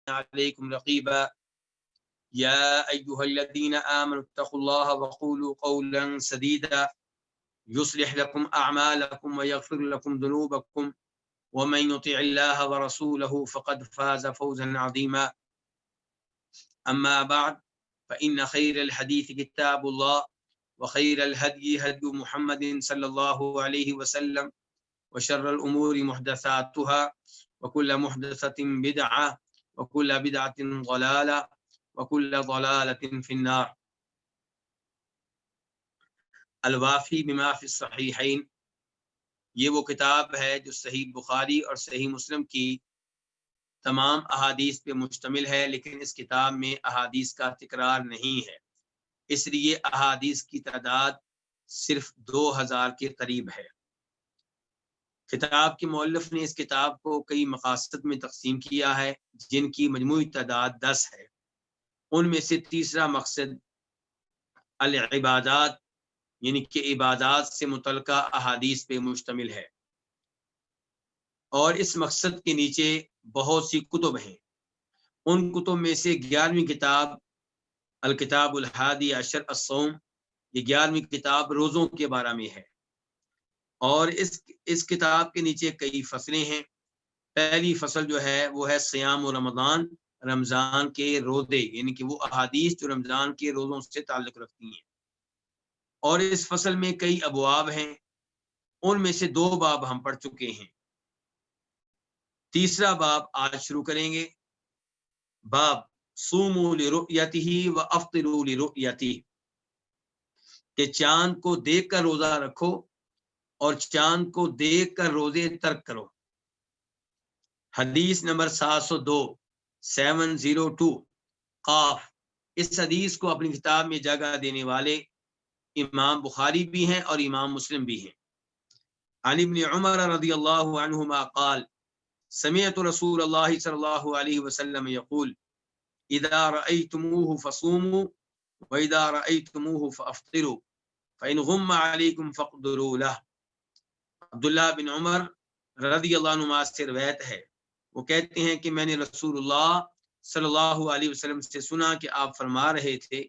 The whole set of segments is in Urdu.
عليكم رقيبا يا أيها الذين آمنوا اتقوا الله وقولوا قولا سديدا يصلح لكم أعمالكم ويغفر لكم ذنوبكم ومن يطع الله ورسوله فقد فاز فوزا عظيما أما بعد فإن خير الحديث كتاب الله وخير الهدي هدي محمد صلى الله عليه وسلم وشر الأمور محدثاتها وكل محدثة بدعة وكل بدعة ضلالة وكل ضلالة في النار. الوافی بما فی الصحیحین، یہ وہ کتاب ہے جو صحیح بخاری اور صحیح مسلم کی تمام احادیث پہ مشتمل ہے، لیکن اس کتاب میں احادیث کا تکرار نہیں ہے، اس لیے احادیث کی تعداد صرف 2000 کے قریب ہے۔ کتاب کے مؤلف نے اس کتاب کو کئی مقاصد میں تقسیم کیا ہے، جن کی مجموعی تعداد 10 ہے۔ ان میں سے تیسرا مقصد العبادات، یعنی کہ عبادات سے متعلقہ احادیث پہ مشتمل ہے، اور اس مقصد کے نیچے بہت سی کتب ہیں۔ ان کتب میں سے 11ویں کتاب الکتاب الحادی عشر الصوم، یہ 11ویں کتاب روزوں کے بارے میں ہے، اور اس کتاب کے نیچے کئی فصلیں ہیں۔ پہلی فصل جو ہے وہ ہے سیام و رمضان، رمضان کے روزے، یعنی کہ وہ احادیث جو رمضان کے روزوں سے تعلق رکھتی ہیں، اور اس فصل میں کئی ابواب ہیں۔ ان میں سے 2 باب ہم پڑھ چکے ہیں، تیسرا باب آج شروع کریں گے۔ باب صوموا لرؤیتہ وافطروا لرؤیتہ، کہ چاند کو دیکھ کر روزہ رکھو اور چاند کو دیکھ کر روزے ترک کرو۔ حدیث نمبر 702 قاف، اس حدیث کو اپنی کتاب میں جگہ دینے والے امام بخاری بھی ہیں اور امام مسلم بھی ہیں۔ عن ابن عمر رضی اللہ عنہما قال سمعت رسول اللہ صلی اللہ علیہ وسلم یقول اذا رأیتموه فصوموا واذا رأیتموه فافطروا فإن غم علیکم فاقدروا له۔ عبداللہ بن عمر رضی اللہ عنہما سے روایت ہے، وہ کہتے ہیں کہ میں نے رسول اللہ صلی اللہ علیہ وسلم سے سنا کہ آپ فرما رہے تھے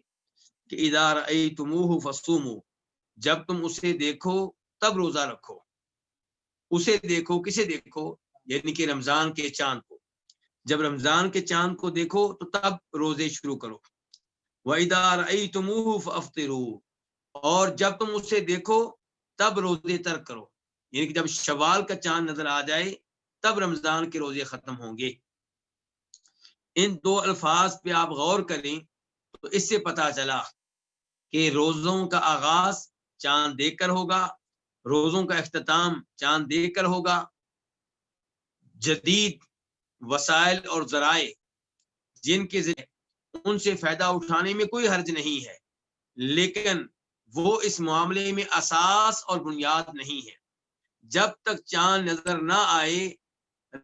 کہ اذا رأیتموه فصوموا، جب تم اسے دیکھو تب روزہ رکھو۔ اسے دیکھو، کسے دیکھو؟ یعنی کہ رمضان کے چاند کو۔ جب رمضان کے چاند کو دیکھو تو تب روزے شروع کرو۔ وَإِذَا رَأَيْتُمُوهُ فَأَفْطِرُوا، اور جب تم اسے دیکھو تب روزے ترک کرو، یعنی کہ جب شوال کا چاند نظر آ جائے تب رمضان کے روزے ختم ہوں گے۔ ان 2 الفاظ پہ آپ غور کریں تو اس سے پتہ چلا کہ روزوں کا آغاز چاند دیکھ کر ہوگا، روزوں کا اختتام چاند دیکھ کر ہوگا۔ جدید وسائل اور ذرائع جن کے ذریعے ان سے فائدہ اٹھانے میں کوئی حرج نہیں ہے، لیکن وہ اس معاملے میں اساس اور بنیاد نہیں ہے۔ جب تک چاند نظر نہ آئے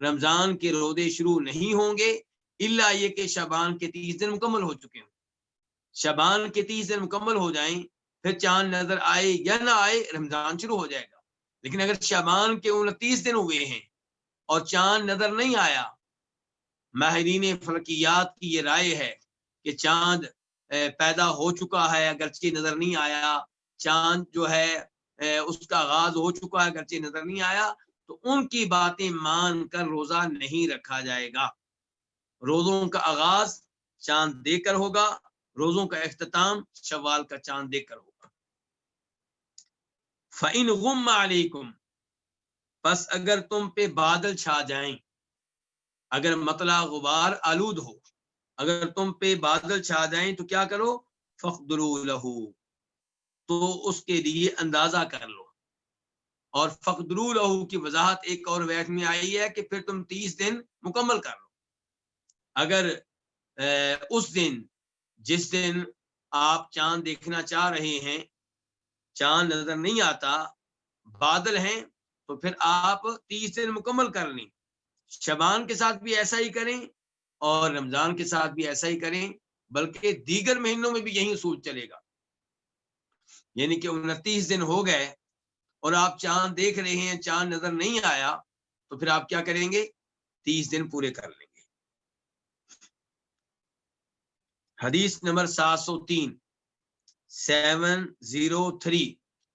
رمضان کے روزے شروع نہیں ہوں گے، الا یہ کہ شعبان کے 30 دن مکمل ہو چکے ہوں۔ شعبان کے 30 دن مکمل ہو جائیں، پھر چاند نظر آئے یا نہ آئے رمضان شروع ہو جائے گا۔ لیکن اگر شعبان کے 29 دن ہوئے ہیں اور چاند نظر نہیں آیا، ماہرین فلکیات کی یہ رائے ہے کہ چاند پیدا ہو چکا ہے اگرچہ نظر نہیں آیا، چاند جو ہے اس کا آغاز ہو چکا ہے اگرچہ نظر نہیں آیا، تو ان کی باتیں مان کر روزہ نہیں رکھا جائے گا۔ روزوں کا آغاز چاند دیکھ کر ہوگا، روزوں کا اختتام شوال کا چاند دیکھ کر ہوگا۔ فَإِنْ غُمَّ عَلَيْكُمْ، پس اگر تم پہ بادل چھا جائیں، اگر مطلع غبار آلود ہو، اگر تم پہ بادل چھا جائیں تو کیا کرو؟ فَاقْدُرُوا لَهُ، تو اس کے لیے اندازہ کر لو۔ اور فَاقْدُرُوا لَهُ کی وضاحت ایک اور روایت میں آئی ہے کہ پھر تم 30 دن مکمل کر لو۔ اگر اس دن جس دن آپ چاند دیکھنا چاہ رہے ہیں چاند نظر نہیں آتا، بادل ہیں، تو پھر آپ 30 دن مکمل کر لیں۔ شعبان کے ساتھ بھی ایسا ہی کریں اور رمضان کے ساتھ بھی ایسا ہی کریں، بلکہ دیگر مہینوں میں بھی یہی اصول چلے گا۔ یعنی کہ 29 دن ہو گئے اور آپ چاند دیکھ رہے ہیں، چاند نظر نہیں آیا، تو پھر آپ کیا کریں گے؟ 30 دن پورے کر لیں گے۔ حدیث نمبر 703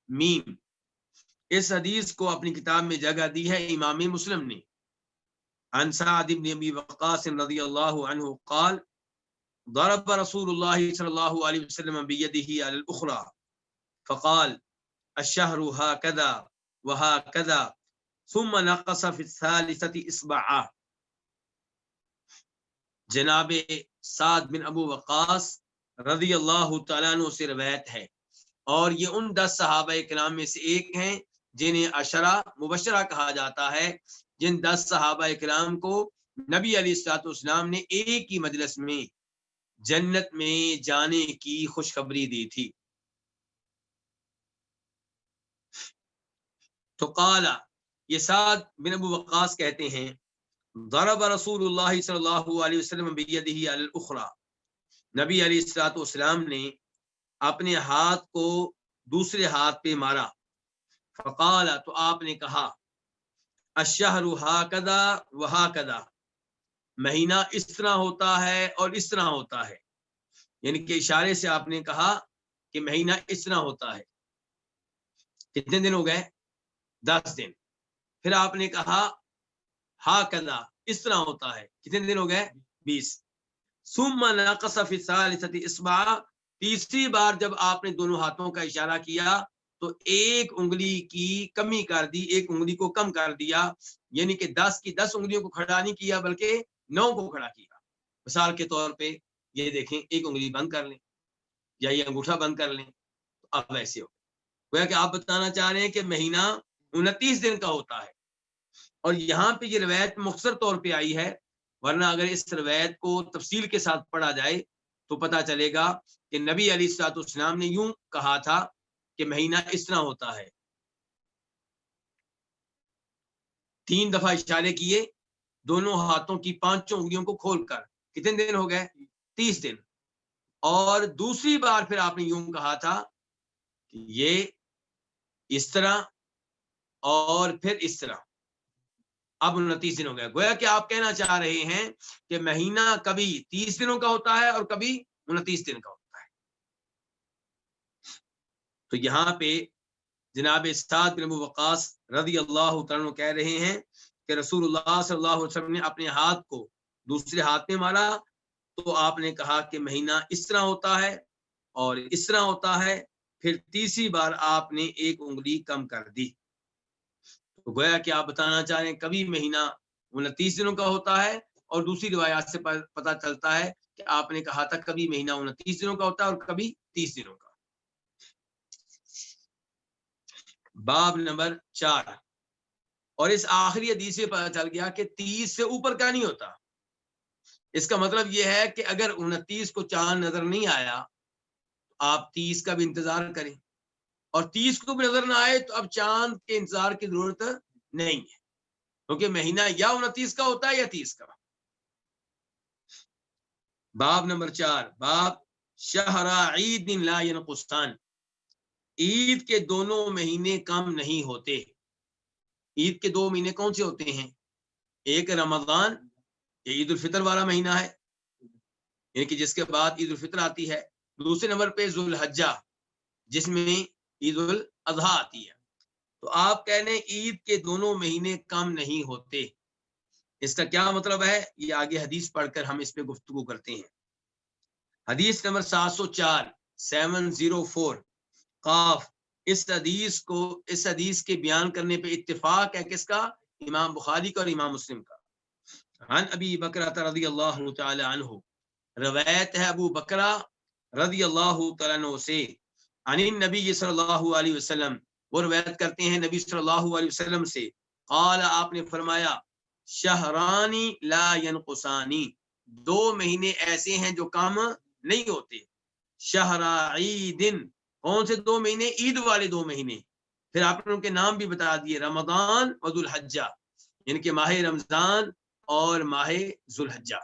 میم، اس حدیث کو اپنی کتاب میں جگہ دی ہے امام مسلم نے۔ عن سعد بن ابی وقاص رضی اللہ عنہ قال ضرب رسول اللہ صلی اللہ علیہ وسلم بیدہ علی الاخرى فقال الشهر هكذا وهكذا ثم نقص في الثالثة اصبعا۔ جناب سعد بن ابو وقاص رضی اللہ تعالیٰ عنہ سے روایت ہے، اور یہ ان 10 صحابہ کرام میں سے ایک ہیں جنہیں عشرہ مبشرہ کہا جاتا ہے، جن 10 صحابہ کرام کو نبی علیہ الصلوۃ والسلام نے ایک ہی مجلس میں جنت میں جانے کی خوشخبری دی تھی۔ تو قال، یہ سعد بن ابو وقاص کہتے ہیں ضرب رسول اللہ صلی اللہ علیہ وسلم بیدہ علی الاخرى، نبی علیہ الصلوۃ والسلام نے اپنے ہاتھ کو دوسرے ہاتھ پہ مارا۔ فقال، تو آپ نے کہا الشہر ہاکذا وہاکذا، مہینہ اس طرح ہوتا ہے اور اس طرح ہوتا ہے، یعنی کہ اشارے سے آپ نے کہا کہ مہینہ اس طرح ہوتا ہے۔ کتنے دن ہو گئے؟ 10 دن۔ پھر آپ نے کہا ہاکذا، اس طرح ہوتا ہے، کتنے دن ہو گئے؟ 20۔ ثم نقص فی الثالثۃ اصبعا، تیسری بار جب آپ نے دونوں ہاتھوں کا اشارہ کیا تو ایک انگلی کی کمی کر دی، ایک انگلی کو کم کر دیا، یعنی کہ 10 کی 10 انگلیوں کو کھڑا نہیں کیا بلکہ 9 کو کھڑا کیا۔ مثال کے طور پہ یہ دیکھیں، ایک انگلی بند کر لیں یا یہ انگوٹھا بند کر لیں، تو اب ایسے ہو گویا کہ آپ بتانا چاہ رہے ہیں کہ مہینہ 29 دن کا ہوتا ہے۔ اور یہاں پہ یہ روایت مختصر طور پہ آئی ہے، ورنہ اگر اس روایت کو تفصیل کے ساتھ پڑھا جائے تو پتہ چلے گا کہ نبی علیہ الصلوۃ والسلام نے یوں کہا تھا کہ مہینہ اس طرح ہوتا ہے۔ 3 دفعہ اشارے کیے دونوں ہاتھوں کی 5 انگلیوں کو کھول کر، کتنے دن ہو گئے؟ 30 دن۔ اور دوسری بار پھر آپ نے یوں کہا تھا کہ یہ اس طرح اور پھر اس طرح، اب 29 دن ہو گئے۔ گویا کہ آپ کہنا چاہ رہے ہیں کہ مہینہ کبھی 30 دنوں کا ہوتا ہے اور کبھی 29 دن کا ہوتا ہے۔ تو یہاں پہ جناب سعد بن ابو وقاص رضی اللہ تعالیٰ عنہ کہہ رہے ہیں کہ رسول اللہ صلی اللہ علیہ وسلم نے اپنے ہاتھ کو دوسرے ہاتھ میں مارا تو آپ نے کہا کہ مہینہ اس طرح ہوتا ہے اور اس طرح ہوتا ہے، پھر تیسری بار آپ نے ایک انگلی کم کر دی۔ تو گویا کہ آپ بتانا چاہ رہے ہیں کبھی مہینہ 29 دنوں کا ہوتا ہے، اور دوسری روایات سے پتہ چلتا ہے کہ آپ نے کہا تھا کبھی مہینہ 29 دنوں کا ہوتا ہے اور کبھی 30 دنوں کا۔ باب نمبر 4، اور اس آخری حدیث سے پتہ چل گیا کہ 30 سے اوپر کا نہیں ہوتا۔ اس کا مطلب یہ ہے کہ اگر 29 کو چاند نظر نہیں آیا تو آپ 30 کا بھی انتظار کریں، اور 30 کو بھی نظر نہ آئے تو اب چاند کے انتظار کی ضرورت نہیں ہے، کیونکہ مہینہ یا 29 کا ہوتا ہے یا 30 کا۔ باب نمبر 4، باب شہر عید لا ینقصان، عید کے دونوں مہینے کم نہیں ہوتے۔ عید کے 2 مہینے کون سے ہوتے ہیں؟ ایک رمضان، یہ عید الفطر والا مہینہ ہے، یعنی کہ جس کے بعد عید الفطر آتی ہے۔ دوسرے نمبر پہ ذوالحجہ، جس میں عید الاضحیٰ آتی ہے۔ تو آپ کہہ لیں عید کے دونوں مہینے کم نہیں ہوتے، اس کا کیا مطلب ہے؟ یہ آگے حدیث پڑھ کر ہم اس پہ گفتگو کرتے ہیں۔ حدیث نمبر 704 قاف، اس حدیث کے بیان کرنے پہ اتفاق ہے کس کا؟ امام بخاری کا اور امام مسلم کا۔ عن ابی بکرہ رضی اللہ تعالی عنہ، روایت ہے ابو بکرہ رضی اللہ تعالی عنہ سے، عن النبی صلی اللہ علیہ وسلم، وہ روایت کرتے ہیں نبی صلی اللہ علیہ وسلم سے، قال، آپ نے فرمایا، شہرانی لا ینقصانی، 2 مہینے ایسے ہیں جو کم نہیں ہوتے۔ شہر عید، کون سے 2 مہینے؟ عید والے 2 مہینے۔ پھر آپ نے ان کے نام بھی بتا دیے، رمضان و ذوالحجہ، یعنی کہ ماہ رمضان اور ماہ ذوالحجہ۔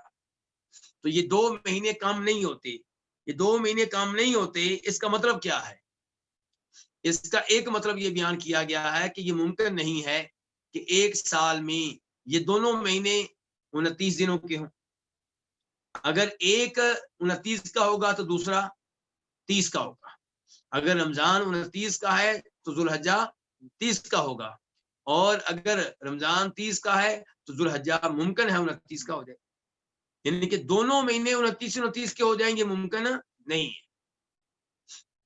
تو یہ 2 مہینے کم نہیں ہوتے، یہ 2 مہینے کم نہیں ہوتے۔ اس کا مطلب کیا ہے؟ اس کا ایک مطلب یہ بیان کیا گیا ہے کہ یہ ممکن نہیں ہے کہ ایک سال میں یہ دونوں مہینے 29 دنوں کے ہوں۔ اگر ایک 29 کا ہوگا تو دوسرا 30 کا ہوگا. اگر رمضان 29 کا ہے تو ذوالحجہ 30 کا ہوگا, اور اگر رمضان 30 کا ہے تو ذوالحجہ ممکن ہے 29 کا ہو جائے. یعنی کہ دونوں مہینے 29 کے ہو جائیں گے ممکن نہیں ہے.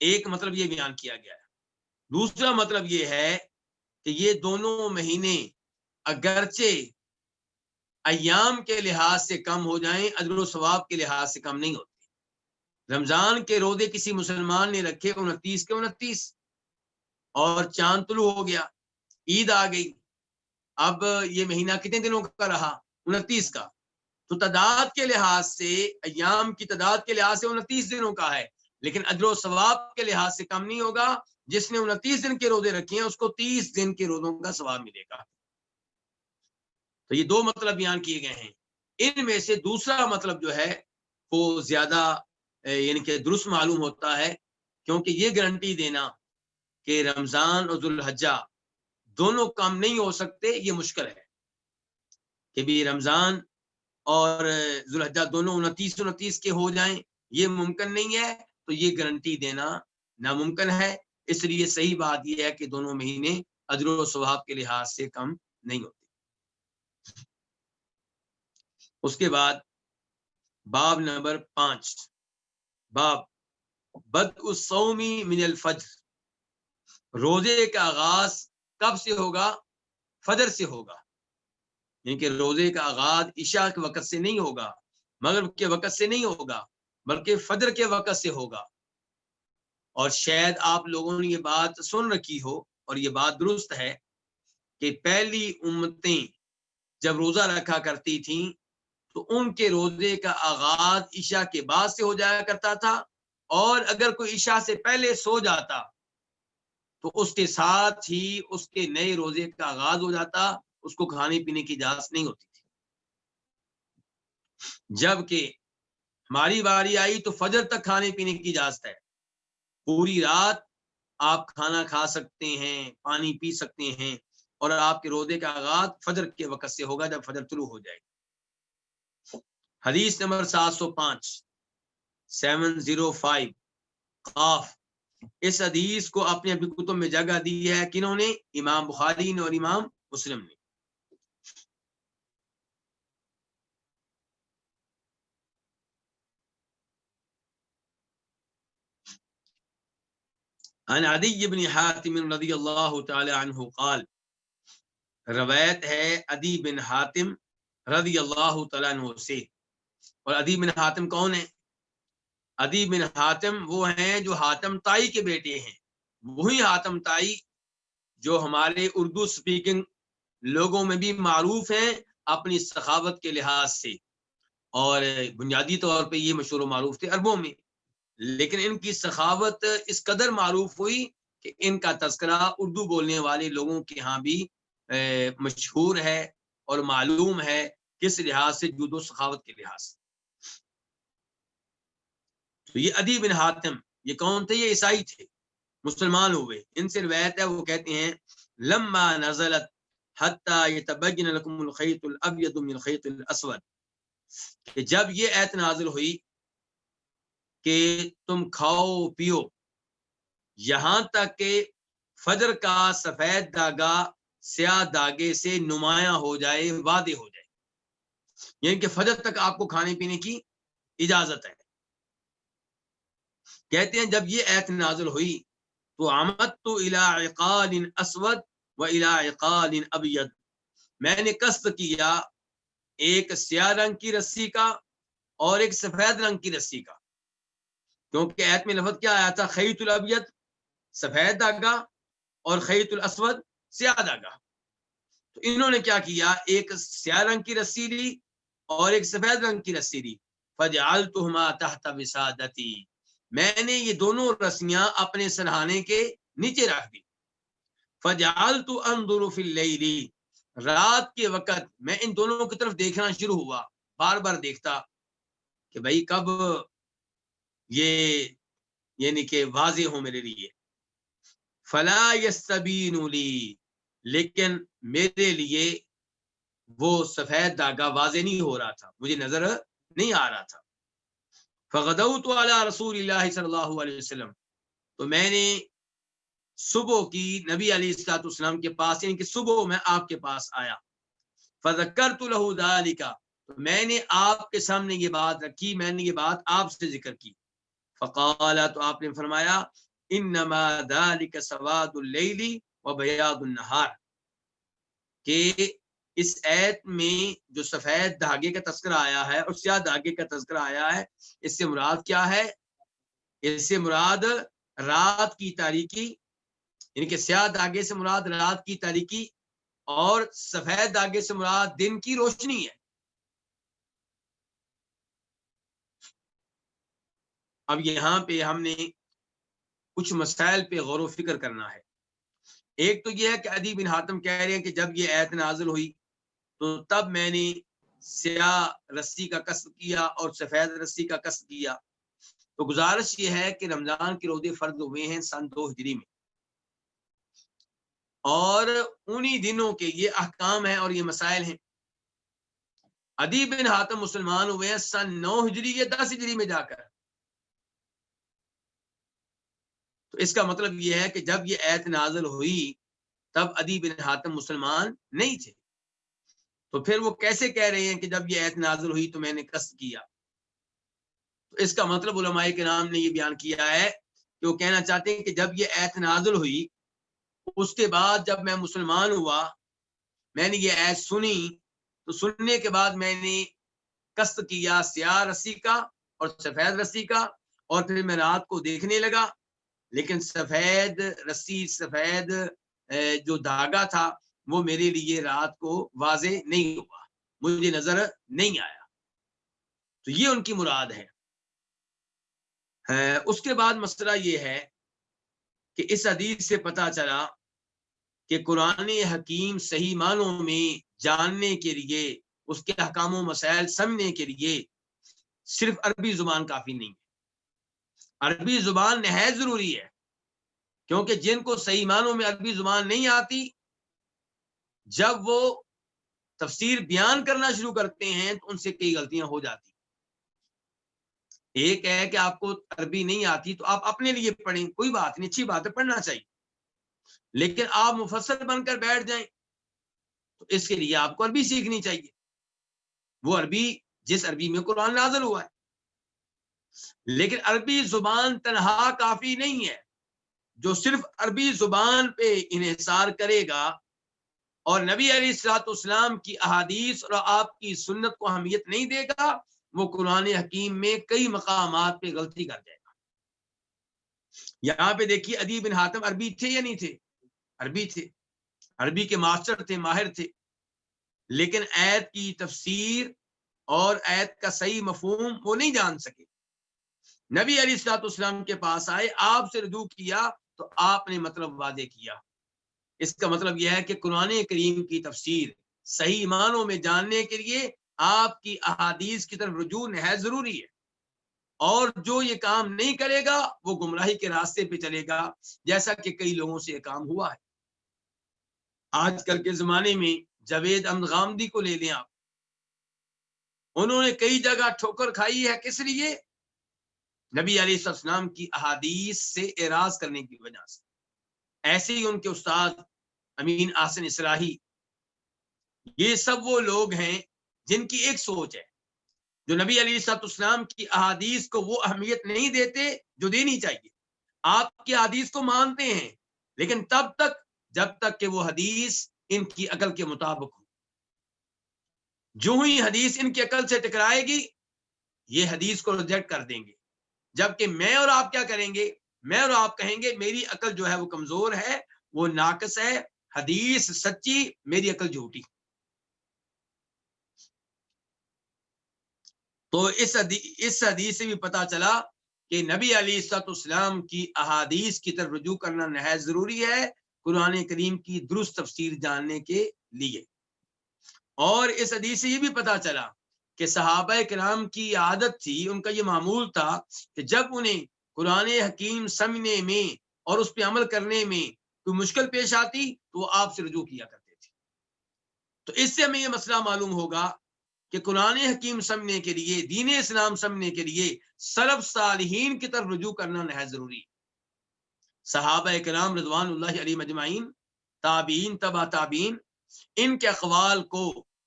ایک مطلب یہ بیان کیا گیا ہے. دوسرا مطلب یہ ہے کہ یہ دونوں مہینے اگرچہ ایام کے لحاظ سے کم ہو جائیں, اجر و ثواب کے لحاظ سے کم نہیں ہوتے. رمضان کے روزے کسی مسلمان نے رکھے 29 کے 29, اور چاند طلوع ہو گیا, عید آ گئی, اب یہ مہینہ کتنے دنوں کا رہا؟ 29 کا. تو تعداد کے لحاظ سے, ایام کی تعداد کے لحاظ سے 29 دنوں کا ہے, لیکن اجر و ثواب کے لحاظ سے کم نہیں ہوگا. جس نے 29 دن کے روزے رکھے ہیں اس کو 30 دن کے روزوں کا ثواب ملے گا. تو یہ دو مطلب بیان کیے گئے ہیں. ان میں سے دوسرا مطلب جو ہے وہ زیادہ یعنی کہ درست معلوم ہوتا ہے, کیونکہ یہ گارنٹی دینا کہ رمضان اور ذوالحجہ دونوں کام نہیں ہو سکتے یہ مشکل ہے. کہ بھی رمضان اور ذوالحجہ دونوں 29 کے ہو جائیں یہ ممکن نہیں ہے, تو یہ گارنٹی دینا ناممکن ہے. اس لیے صحیح بات یہ ہے کہ دونوں مہینے اجر و ثواب کے لحاظ سے کم نہیں ہوتے. اس کے بعد باب نمبر 5, باب بدء الصوم من الفجر, روزے کا آغاز کب سے ہوگا؟ فجر سے ہوگا. یعنی کہ روزے کا آغاز عشاء کے وقت سے نہیں ہوگا, مغرب کے وقت سے نہیں ہوگا, بلکہ فجر کے وقت سے ہوگا. اور شاید آپ لوگوں نے یہ بات سن رکھی ہو, اور یہ بات درست ہے کہ پہلی امتیں جب روزہ رکھا کرتی تھیں تو ان کے روزے کا آغاز عشاء کے بعد سے ہو جایا کرتا تھا, اور اگر کوئی عشاء سے پہلے سو جاتا تو اس کے ساتھ ہی اس کے نئے روزے کا آغاز ہو جاتا, اس کو کھانے پینے کی اجازت نہیں ہوتی تھی. جبکہ ہماری باری آئی تو فجر تک کھانے پینے کی اجازت ہے. پوری رات آپ کھانا کھا سکتے ہیں, پانی پی سکتے ہیں, اور آپ کے روزے کا آغاز فجر کے وقت سے ہوگا جب فجر طلوع ہو جائے گی. حدیث نمبر 705 قاف. اس حدیث کو اپنے اپنی کتب میں جگہ دی ہے کنہوں نے؟ امام بخاری نے اور امام مسلم نے. عن عدی بن حاتم رضی اللہ تعالی عنہ قال, روایت ہے عدی بن حاتم رضی اللہ تعالی عنہ سے. اور عدی بن حاتم کون ہے؟ عدی بن حاتم وہ ہیں جو حاتم تائی کے بیٹے ہیں. وہی حاتم تائی جو ہمارے اردو سپیکنگ لوگوں میں بھی معروف ہیں اپنی سخاوت کے لحاظ سے, اور بنیادی طور پہ یہ مشہور و معروف تھے عربوں میں, لیکن ان کی سخاوت اس قدر معروف ہوئی کہ ان کا تذکرہ اردو بولنے والے لوگوں کے ہاں بھی مشہور ہے اور معلوم ہے کس لحاظ سے, جود و سخاوت کے لحاظ سے. تو یہ عدی بن حاتم یہ کون تھے؟ یہ عیسائی تھے, مسلمان ہوئے. ان سے روایت ہے, وہ کہتے ہیں لما نزلت حتی یتبین لکم الخیط الابیض من الخیط الاسود, کہ جب یہ آیت نازل ہوئی کہ تم کھاؤ پیو یہاں تک کہ فجر کا سفید داغا سیاہ داغے سے نمایاں ہو جائے, واضح ہو جائے, یعنی کہ فجر تک آپ کو کھانے پینے کی اجازت ہے. کہتے ہیں جب یہ آیت نازل ہوئی تو عمدت الی عقال اسود و الی عقال ابیض, میں نے قصد کیا ایک سیاہ رنگ کی رسی کا اور ایک سفید رنگ کی رسی کا, کیونکہ آیت میں لفظ کیا آیا تھا؟ خیط الابیض سفید داغا اور خیط الاسود سیاہ داغا. تو انہوں نے کیا کیا, ایک سیاہ رنگ کی رسی لی اور ایک سفید رنگ کی رسی لی. فجعلتهما تحت وسادتی, میں نے یہ دونوں رسیاں اپنے سرہانے کے نیچے رکھ دی. فجعلت انظر فی اللیل, رات کے وقت میں ان دونوں کی طرف دیکھنا شروع ہوا, بار بار دیکھتا کہ بھائی کب یہ یعنی کہ واضح ہو میرے لیے. فلا یستبین لی, لیکن میرے لیے وہ سفید داغا واضح نہیں ہو رہا تھا, مجھے نظر نہیں آ رہا تھا. فغدوت علی رسول اللہ صلی اللہ علیہ وسلم، تو میں نے صبح کی نبی علیہ الصلوۃ والسلام کے پاس، یعنی کہ صبح میں آپ کے پاس آیا. فذکرت له ذلك، تو میں نے آپ کے سامنے یہ بات رکھی، میں نے یہ بات آپ سے ذکر کی. فقال، تو آپ نے فرمایا انما ذلك سواد الليل وبياض النهار، کہ اس آیت میں جو سفید دھاگے کا تذکرہ آیا ہے اور سیاہ دھاگے کا تذکرہ آیا ہے، اس سے مراد کیا ہے؟ اس سے مراد رات کی تاریکی، یعنی کہ سیاہ دھاگے سے مراد رات کی تاریکی اور سفید دھاگے سے مراد دن کی روشنی ہے. اب یہاں پہ ہم نے کچھ مسائل پہ غور و فکر کرنا ہے. ایک تو یہ ہے کہ عدی بن حاتم کہہ رہے ہیں کہ جب یہ آیت نازل ہوئی تو تب میں نے سیاہ رسی کا کسب کیا اور سفید رسی کا کسب کیا. تو گزارش یہ ہے کہ رمضان کے روزے فرض ہوئے ہیں سن 2 ہجری میں، اور انہی دنوں کے یہ احکام ہیں اور یہ مسائل ہیں. عدی بن حاتم مسلمان ہوئے ہیں سن 9 ہجری یا 10 ہجری میں جا کر. تو اس کا مطلب یہ ہے کہ جب یہ آیت نازل ہوئی تب عدی بن حاتم مسلمان نہیں تھے. تو پھر وہ کیسے کہہ رہے ہیں کہ جب یہ آیت نازل ہوئی تو میں نے قصد کیا؟ تو اس کا مطلب علماء کرام نے یہ بیان کیا ہے کہ وہ کہنا چاہتے ہیں کہ جب یہ آیت نازل ہوئی اس کے بعد جب میں مسلمان ہوا، میں نے یہ آیت سنی، تو سننے کے بعد میں نے قصد کیا سیاہ رسی کا اور سفید رسی کا، اور پھر میں رات کو دیکھنے لگا، لیکن سفید رسی، سفید جو دھاگا تھا وہ میرے لیے رات کو واضح نہیں ہوا، مجھے نظر نہیں آیا. تو یہ ان کی مراد ہے. اس کے بعد مسئلہ یہ ہے کہ اس حدیث سے پتہ چلا کہ قرآن حکیم صحیح معنوں میں جاننے کے لیے، اس کے احکام و مسائل سمجھنے کے لیے صرف عربی زبان کافی نہیں ہے. عربی زبان نہایت ضروری ہے، کیونکہ جن کو صحیح معنوں میں عربی زبان نہیں آتی، جب وہ تفسیر بیان کرنا شروع کرتے ہیں تو ان سے کئی غلطیاں ہو جاتی. ایک ہے کہ آپ کو عربی نہیں آتی تو آپ اپنے لیے پڑھیں، کوئی بات نہیں، اچھی بات ہے، پڑھنا چاہیے. لیکن آپ مفسر بن کر بیٹھ جائیں تو اس کے لیے آپ کو عربی سیکھنی چاہیے، وہ عربی جس عربی میں قرآن نازل ہوا ہے. لیکن عربی زبان تنہا کافی نہیں ہے. جو صرف عربی زبان پہ انحصار کرے گا اور نبی علیہ الصلوۃ والسلام کی احادیث اور آپ کی سنت کو اہمیت نہیں دے گا، وہ قرآن حکیم میں کئی مقامات پہ غلطی کر جائے گا. یہاں پہ دیکھیے عدی بن حاتم عربی تھے یا نہیں تھے؟ عربی تھے، عربی کے ماسٹر تھے، ماہر تھے، لیکن آیت کی تفسیر اور آیت کا صحیح مفہوم وہ نہیں جان سکے. نبی علیہ الصلوۃ والسلام کے پاس آئے، آپ سے رجوع کیا تو آپ نے مطلب واضح کیا. اس کا مطلب یہ ہے کہ قرآن کریم کی تفسیر صحیح معنوں میں جاننے کے لیے آپ کی احادیث کی طرف رجوع نہایت ضروری ہے. اور جو یہ کام نہیں کرے گا وہ گمراہی کے راستے پہ چلے گا، جیسا کہ کئی لوگوں سے یہ کام ہوا ہے. آج کل کے زمانے میں جاوید احمد غامدی کو لے لیں آپ، انہوں نے کئی جگہ ٹھوکر کھائی ہے. کس لیے؟ نبی علیہ السلام کی احادیث سے اعراض کرنے کی وجہ سے. ایسے ہی ان کے استاد امین احسن اصلاحی، یہ سب وہ لوگ ہیں جن کی ایک سوچ ہے، جو نبی علیہ السلام کی احادیث کو وہ اہمیت نہیں دیتے جو دینی چاہیے. آپ کی حدیث کو مانتے ہیں لیکن تب تک جب تک کہ وہ حدیث ان کی عقل کے مطابق ہو. جو ہی حدیث ان کی عقل سے ٹکرائے گی یہ حدیث کو ریجیکٹ کر دیں گے. جبکہ میں اور آپ کیا کریں گے؟ میں اور آپ کہیں گے میری عقل جو ہے وہ کمزور ہے، وہ ناقص ہے، حدیث سچی، میری عقل جھوٹی. تو اس حدیث سے بھی پتا چلا کہ نبی علیہ السلام کی احادیث کی طرف رجوع کرنا نہایت ضروری ہے قرآن کریم کی درست تفسیر جاننے کے لیے. اور اس حدیث سے یہ بھی پتا چلا کہ صحابہ کرام کی عادت تھی، ان کا یہ معمول تھا کہ جب انہیں قرآن حکیم سمجھنے میں اور اس پہ عمل کرنے میں کوئی مشکل پیش آتی تو وہ آپ سے رجوع کیا کرتے تھے. تو اس سے ہمیں یہ مسئلہ معلوم ہوگا کہ قرآن حکیم سمجھنے کے لیے، دین اسلام سمجھنے کے لیے سلف صالحین کی طرف رجوع کرنا نہایت ضروری ہے۔ صحابہ کرام رضوان اللہ علیہم اجمعین، تابعین، تبع تابعین، ان کے اقوال کو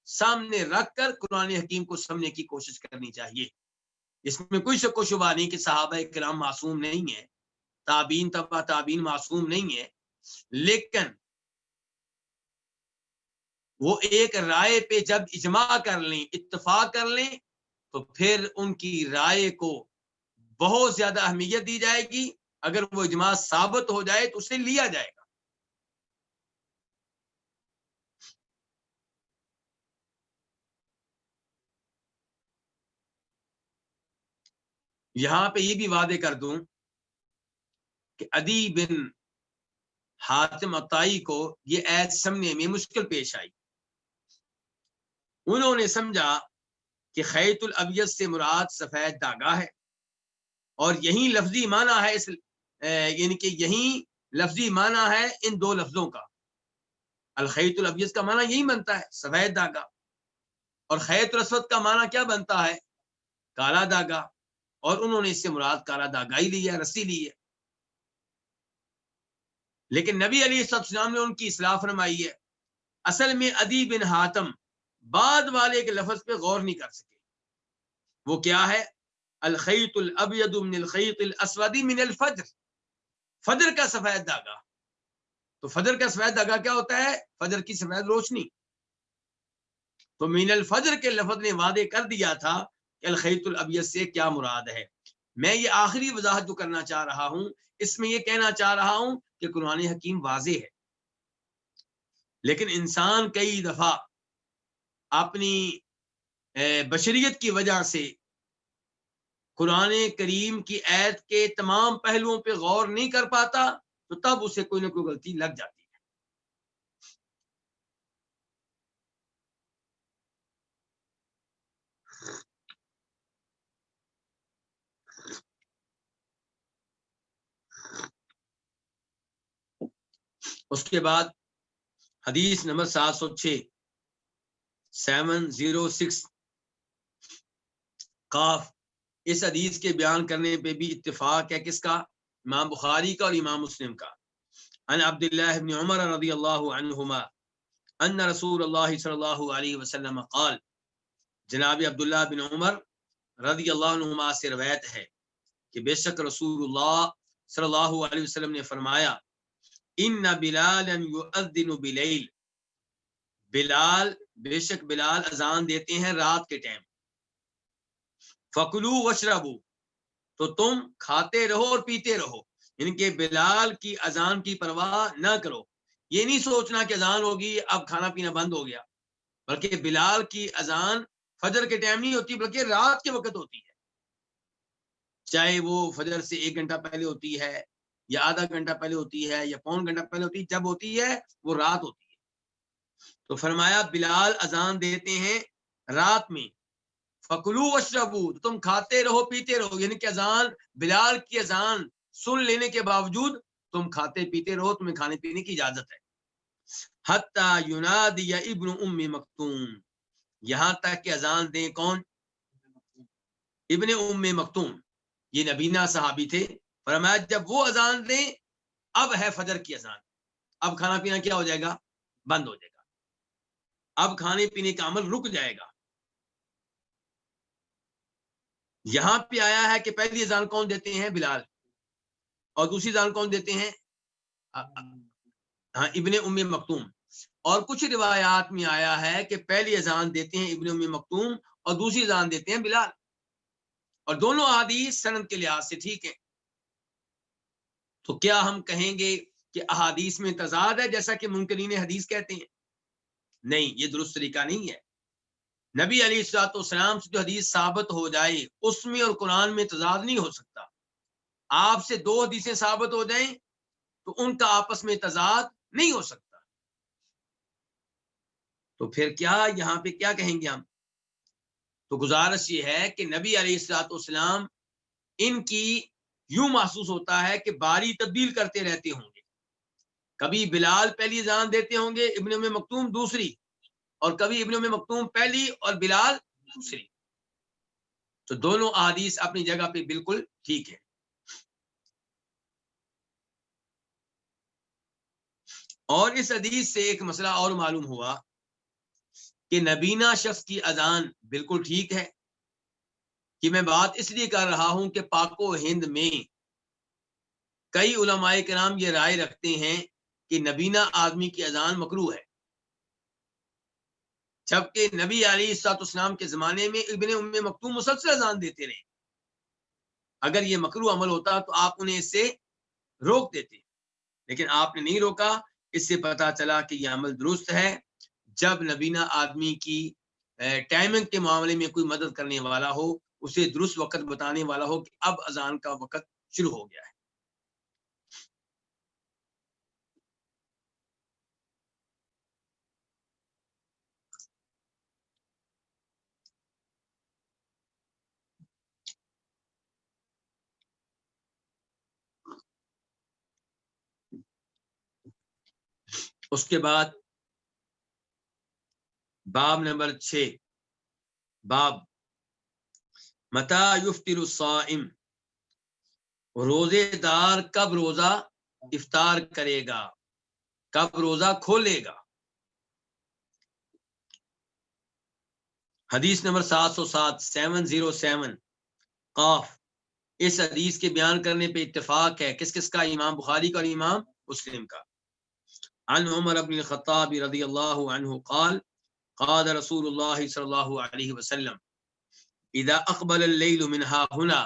سامنے رکھ کر قرآن حکیم کو سمجھنے کی کوشش کرنی چاہیے۔ اس میں کوئی شک و شبہ نہیں کہ صحابہ کرام معصوم نہیں ہیں، تابعین تبع تابعین معصوم نہیں ہے، لیکن وہ ایک رائے پہ جب اجماع کر لیں، اتفاق کر لیں، تو پھر ان کی رائے کو بہت زیادہ اہمیت دی جائے گی۔ اگر وہ اجماع ثابت ہو جائے تو اسے لیا جائے گا۔ یہاں پہ یہ بھی وعدے کر دوں کہ عدی بن حاتم عطائی کو یہ عید سمجھنے میں مشکل پیش آئی۔ انہوں نے سمجھا کہ خیط الابیض سے مراد سفید داغا ہے، اور یہی لفظی معنی ہے اس یعنی کہ یہی لفظی معنی ہے ان دو لفظوں کا۔ الخیط الابیض کا معنی یہی بنتا ہے سفید داغا، اور خیط الاسود کا معنی کیا بنتا ہے؟ کالا داغا، اور انہوں نے اس سے مراد کالا داغا ہی لی ہے، رسی لی ہے۔ لیکن نبی علیہ السلام نے ان کی اصلاح فرمائی ہے۔ اصل میں عدی بن حاتم بعد والے کے لفظ پہ غور نہیں کر سکے۔ وہ کیا ہے؟ الخیط الابیض من الخیط الاسود من الفجر، فجر کا سفید داغا۔ تو فجر کا سفید داغا کیا ہوتا ہے؟ فجر کی سفید روشنی۔ تو من الفجر کے لفظ نے وعدے کر دیا تھا کہ الخیط الابیض سے کیا مراد ہے۔ میں یہ آخری وضاحت جو کرنا چاہ رہا ہوں، اس میں یہ کہنا چاہ رہا ہوں کہ قرآن حکیم واضح ہے، لیکن انسان کئی دفعہ اپنی بشریت کی وجہ سے قرآن کریم کی آیت کے تمام پہلوؤں پہ غور نہیں کر پاتا، تو تب اسے کوئی نہ کوئی غلطی لگ جاتی ہے۔ اس کے بعد حدیث نمبر 706 قاف، اس حدیث کے بیان کرنے پہ بھی اتفاق ہے کس کا؟ امام بخاری کا اور امام مسلم کا۔ عن عبداللہ بن عمر رضی اللہ عنہما ان رسول اللہ صلی اللہ علیہ وسلم قال، جناب عبداللہ بن عمر رضی اللہ عنہما سے روایت ہے کہ بے شک رسول اللہ صلی اللہ علیہ وسلم نے فرمایا، ان بلالا یؤذن بلیل، بلال، بے شک بلال اذان دیتے ہیں رات کے ٹائم۔ فکلوا واشربوا، تو تم کھاتے رہو اور پیتے رہو، یعنی کہ بلال کی اذان کی پرواہ نہ کرو۔ یہ نہیں سوچنا کہ اذان ہوگی اب کھانا پینا بند ہو گیا، بلکہ بلال کی اذان فجر کے ٹائم نہیں ہوتی بلکہ رات کے وقت ہوتی ہے، چاہے وہ فجر سے 1 گھنٹہ پہلے ہوتی ہے یا آدھا گھنٹہ پہلے ہوتی ہے یا پون گھنٹہ پہلے ہوتی ہے، جب ہوتی ہے وہ رات ہوتی ہے۔ تو فرمایا بلال اذان دیتے ہیں رات میں، فکلوا واشربوا، تم کھاتے رہو پیتے رہو، یعنی کہ اذان، بلال کی اذان سن لینے کے باوجود تم کھاتے پیتے رہو، تمہیں کھانے پینے کی اجازت ہے۔ حتی ینادی ابن ام مکتوم، یہاں تک کہ اذان دیں کون؟ ابن ام مکتوم، یہ نبینا صحابی تھے۔ فرمایا جب وہ اذان دیں، اب ہے فجر کی اذان، اب کھانا پینا کیا ہو جائے گا؟ بند ہو جائے گا، اب کھانے پینے کا عمل رک جائے گا۔ یہاں پہ آیا ہے کہ پہلی اذان کون دیتے ہیں؟ بلال، اور دوسری اذان کون دیتے ہیں؟ ہاں، ابن ام مکتوم۔ اور کچھ روایات میں آیا ہے کہ پہلی اذان دیتے ہیں ابن ام مکتوم اور دوسری اذان دیتے ہیں بلال، اور دونوں احادیث سند کے لحاظ سے ٹھیک ہیں۔ تو کیا ہم کہیں گے کہ احادیث میں تضاد ہے جیسا کہ منکرین حدیث کہتے ہیں؟ نہیں، یہ درست طریقہ نہیں ہے۔ نبی علیہ الصلوۃ والسلام سے جو حدیث ثابت ہو جائے اس میں اور قرآن میں تضاد نہیں ہو سکتا۔ آپ سے 2 حدیثیں ثابت ہو جائیں تو ان کا آپس میں تضاد نہیں ہو سکتا، تو پھر کیا یہاں پہ کیا کہیں گے ہم؟ تو گزارش یہ ہے کہ نبی علیہ الصلوۃ والسلام ان کی یوں محسوس ہوتا ہے کہ باری تبدیل کرتے رہتے ہوں گے، کبھی بلال پہلی اذان دیتے ہوں گے، ابن ام مکتوم دوسری، اور کبھی ابن ام مکتوم پہلی اور بلال دوسری. تو دونوں احادیث اپنی جگہ پہ بالکل ٹھیک ہے. اور اس حدیث سے ایک مسئلہ اور معلوم ہوا کہ نبینا شخص کی اذان بالکل ٹھیک ہے. کہ میں بات اس لیے کر رہا ہوں کہ پاک و ہند میں کئی علماء کرام یہ رائے رکھتے ہیں کہ نبینا آدمی کی اذان مکروہ ہے، جبکہ نبی علیہ الصلوۃ والسلام کے زمانے میں ابن ام مکتوم مسلسل اذان دیتے رہے. اگر یہ مکروہ عمل ہوتا تو آپ انہیں اس سے روک دیتے، لیکن آپ نے نہیں روکا. اس سے پتہ چلا کہ یہ عمل درست ہے. جب نبینا آدمی کی ٹائمنگ کے معاملے میں کوئی مدد کرنے والا ہو، اسے درست وقت بتانے والا ہو کہ اب اذان کا وقت شروع ہو گیا ہے. اس کے بعد باب نمبر 6، باب متى یفطر الصائم، روزے دار کب روزہ افطار کرے گا، کب روزہ کھولے گا. حدیث نمبر 707 707 قاف. اس حدیث کے بیان کرنے پہ اتفاق ہے کس کس کا؟ امام بخاری کا اور امام مسلم کا. عن عمر بن الخطاب رضی اللہ عنہ قال قال رسول اللہ صلی اللہ علیہ وسلم اذا اقبل الليل منها هنا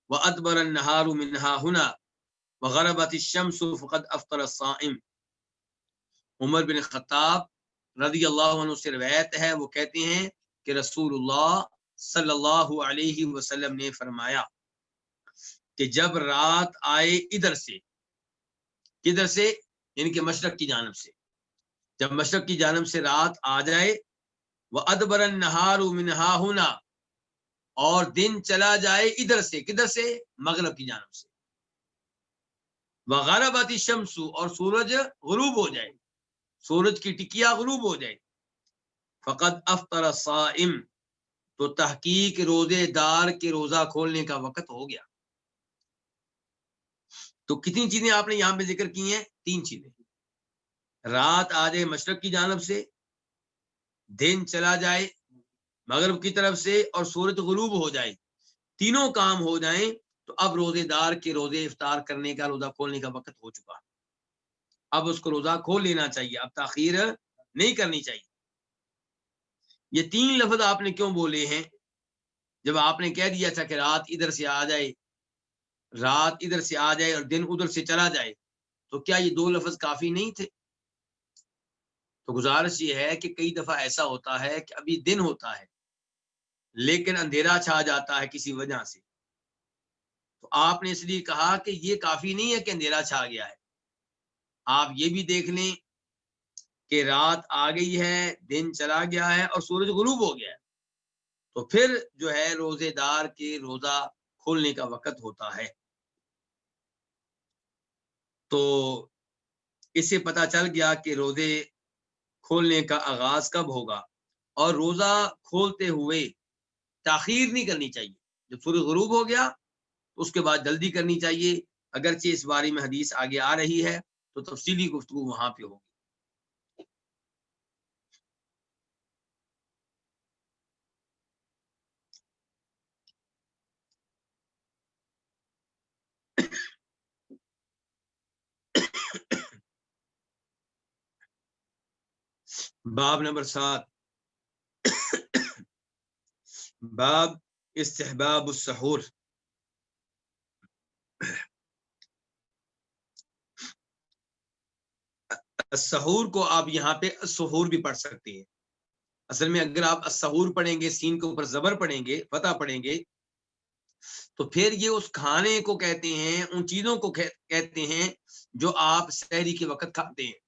وادبر النهار منها هنا وغربت الشمس فقد افطر الصائم. عمر بن خطاب رضی اللہ عنہ سے روایت ہے، وہ کہتے ہیں کہ رسول اللہ صلی اللہ علیہ وسلم نے فرمایا کہ جب رات آئے ادھر سے، کدھر سے؟ ان کے مشرق کی جانب سے. جب مشرق کی جانب سے رات آ جائے، وَأَدْبَرَ النَّهَارُ مِنْهَا هُنَا، اور دن چلا جائے ادھر سے، کدھر سے؟ مغرب کی جانب سے. وَغَرَبَتِ الشَّمْسُ، اور سورج غروب ہو جائے، سورج کی ٹکیا غروب ہو جائے. فقد افطر الصائم، تو تحقیق روزے دار کے روزہ کھولنے کا وقت ہو گیا. تو کتنی چیزیں آپ نے یہاں پہ ذکر کی ہیں؟ 3 چیزیں. رات آ جائے مشرق کی جانب سے، دن چلا جائے مغرب کی طرف سے، اور سورج غروب ہو جائے. تینوں کام ہو جائیں تو اب روزے دار کے روزے افطار کرنے کا، روزہ کھولنے کا وقت ہو چکا. اب اس کو روزہ کھول لینا چاہیے، اب تاخیر نہیں کرنی چاہیے. یہ 3 لفظ آپ نے کیوں بولے ہیں؟ جب آپ نے کہہ دیا تھا کہ رات ادھر سے آ جائے، رات ادھر سے آ جائے اور دن ادھر سے چلا جائے، تو کیا یہ 2 لفظ کافی نہیں تھے؟ تو گزارش یہ ہے کہ کئی دفعہ ایسا ہوتا ہے کہ ابھی دن ہوتا ہے لیکن اندھیرا چھا جاتا ہے کسی وجہ سے. تو آپ نے اس لیے کہا کہ یہ کافی نہیں ہے کہ اندھیرا چھا گیا ہے. آپ یہ بھی دیکھ لیں کہ رات آ گئی ہے، دن چلا گیا ہے اور سورج غروب ہو گیا ہے، تو پھر جو ہے روزے دار کے روزہ کھولنے کا وقت ہوتا ہے. تو اس سے پتہ چل گیا کہ روزے کھولنے کا آغاز کب ہوگا، اور روزہ کھولتے ہوئے تاخیر نہیں کرنی چاہیے. جب سورج غروب ہو گیا تو اس کے بعد جلدی کرنی چاہیے. اگرچہ اس بارے میں حدیث آگے آ رہی ہے تو تفصیلی گفتگو وہاں پہ ہوگی. باب نمبر 7، باب استحباب السحور. السحور کو آپ یہاں پہ سحور بھی پڑھ سکتے ہیں. اصل میں اگر آپ السحور پڑھیں گے، سین کے اوپر زبر پڑھیں گے، فتح پڑھیں گے، تو پھر یہ اس کھانے کو کہتے ہیں، ان چیزوں کو کہتے ہیں جو آپ سحری کے وقت کھاتے ہیں.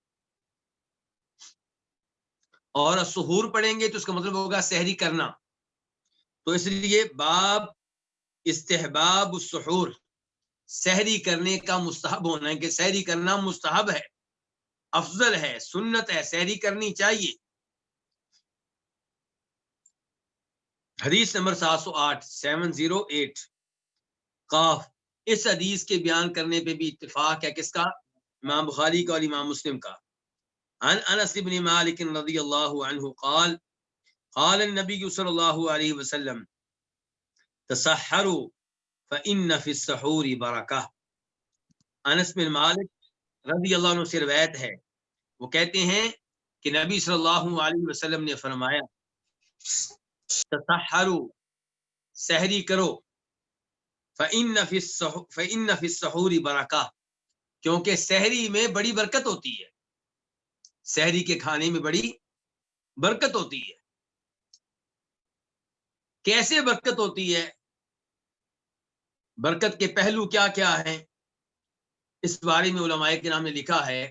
اور سحور پڑھیں گے تو اس کا مطلب ہوگا سحری کرنا. تو اس لیے باب استحباب السحور، سحری کرنے کا مستحب ہونا ہے، کہ سحری کرنا مستحب ہے، افضل ہے، سنت ہے، سحری کرنی چاہیے. حدیث نمبر 708 708 قاف. اس حدیث کے بیان کرنے پہ بھی اتفاق ہے کس کا؟ امام بخاری کا اور امام مسلم کا. عن انس بن مالک رضی اللہ عنہ قال قال النبی صلی اللہ علیہ وسلم تسحروا فإن فی السحور برکہ. انس بن مالک رضی اللہ عنہ سے روایت ہے، وہ کہتے ہیں کہ نبی صلی اللہ علیہ وسلم نے فرمایا تسحروا، سحری کرو، فإن فی السحور برکہ، کیونکہ سحری میں بڑی برکت ہوتی ہے، سحری کے کھانے میں بڑی برکت ہوتی ہے. کیسے برکت ہوتی ہے؟ برکت کے پہلو کیا کیا ہیں؟ اس بارے میں علماء کرام نے لکھا ہے.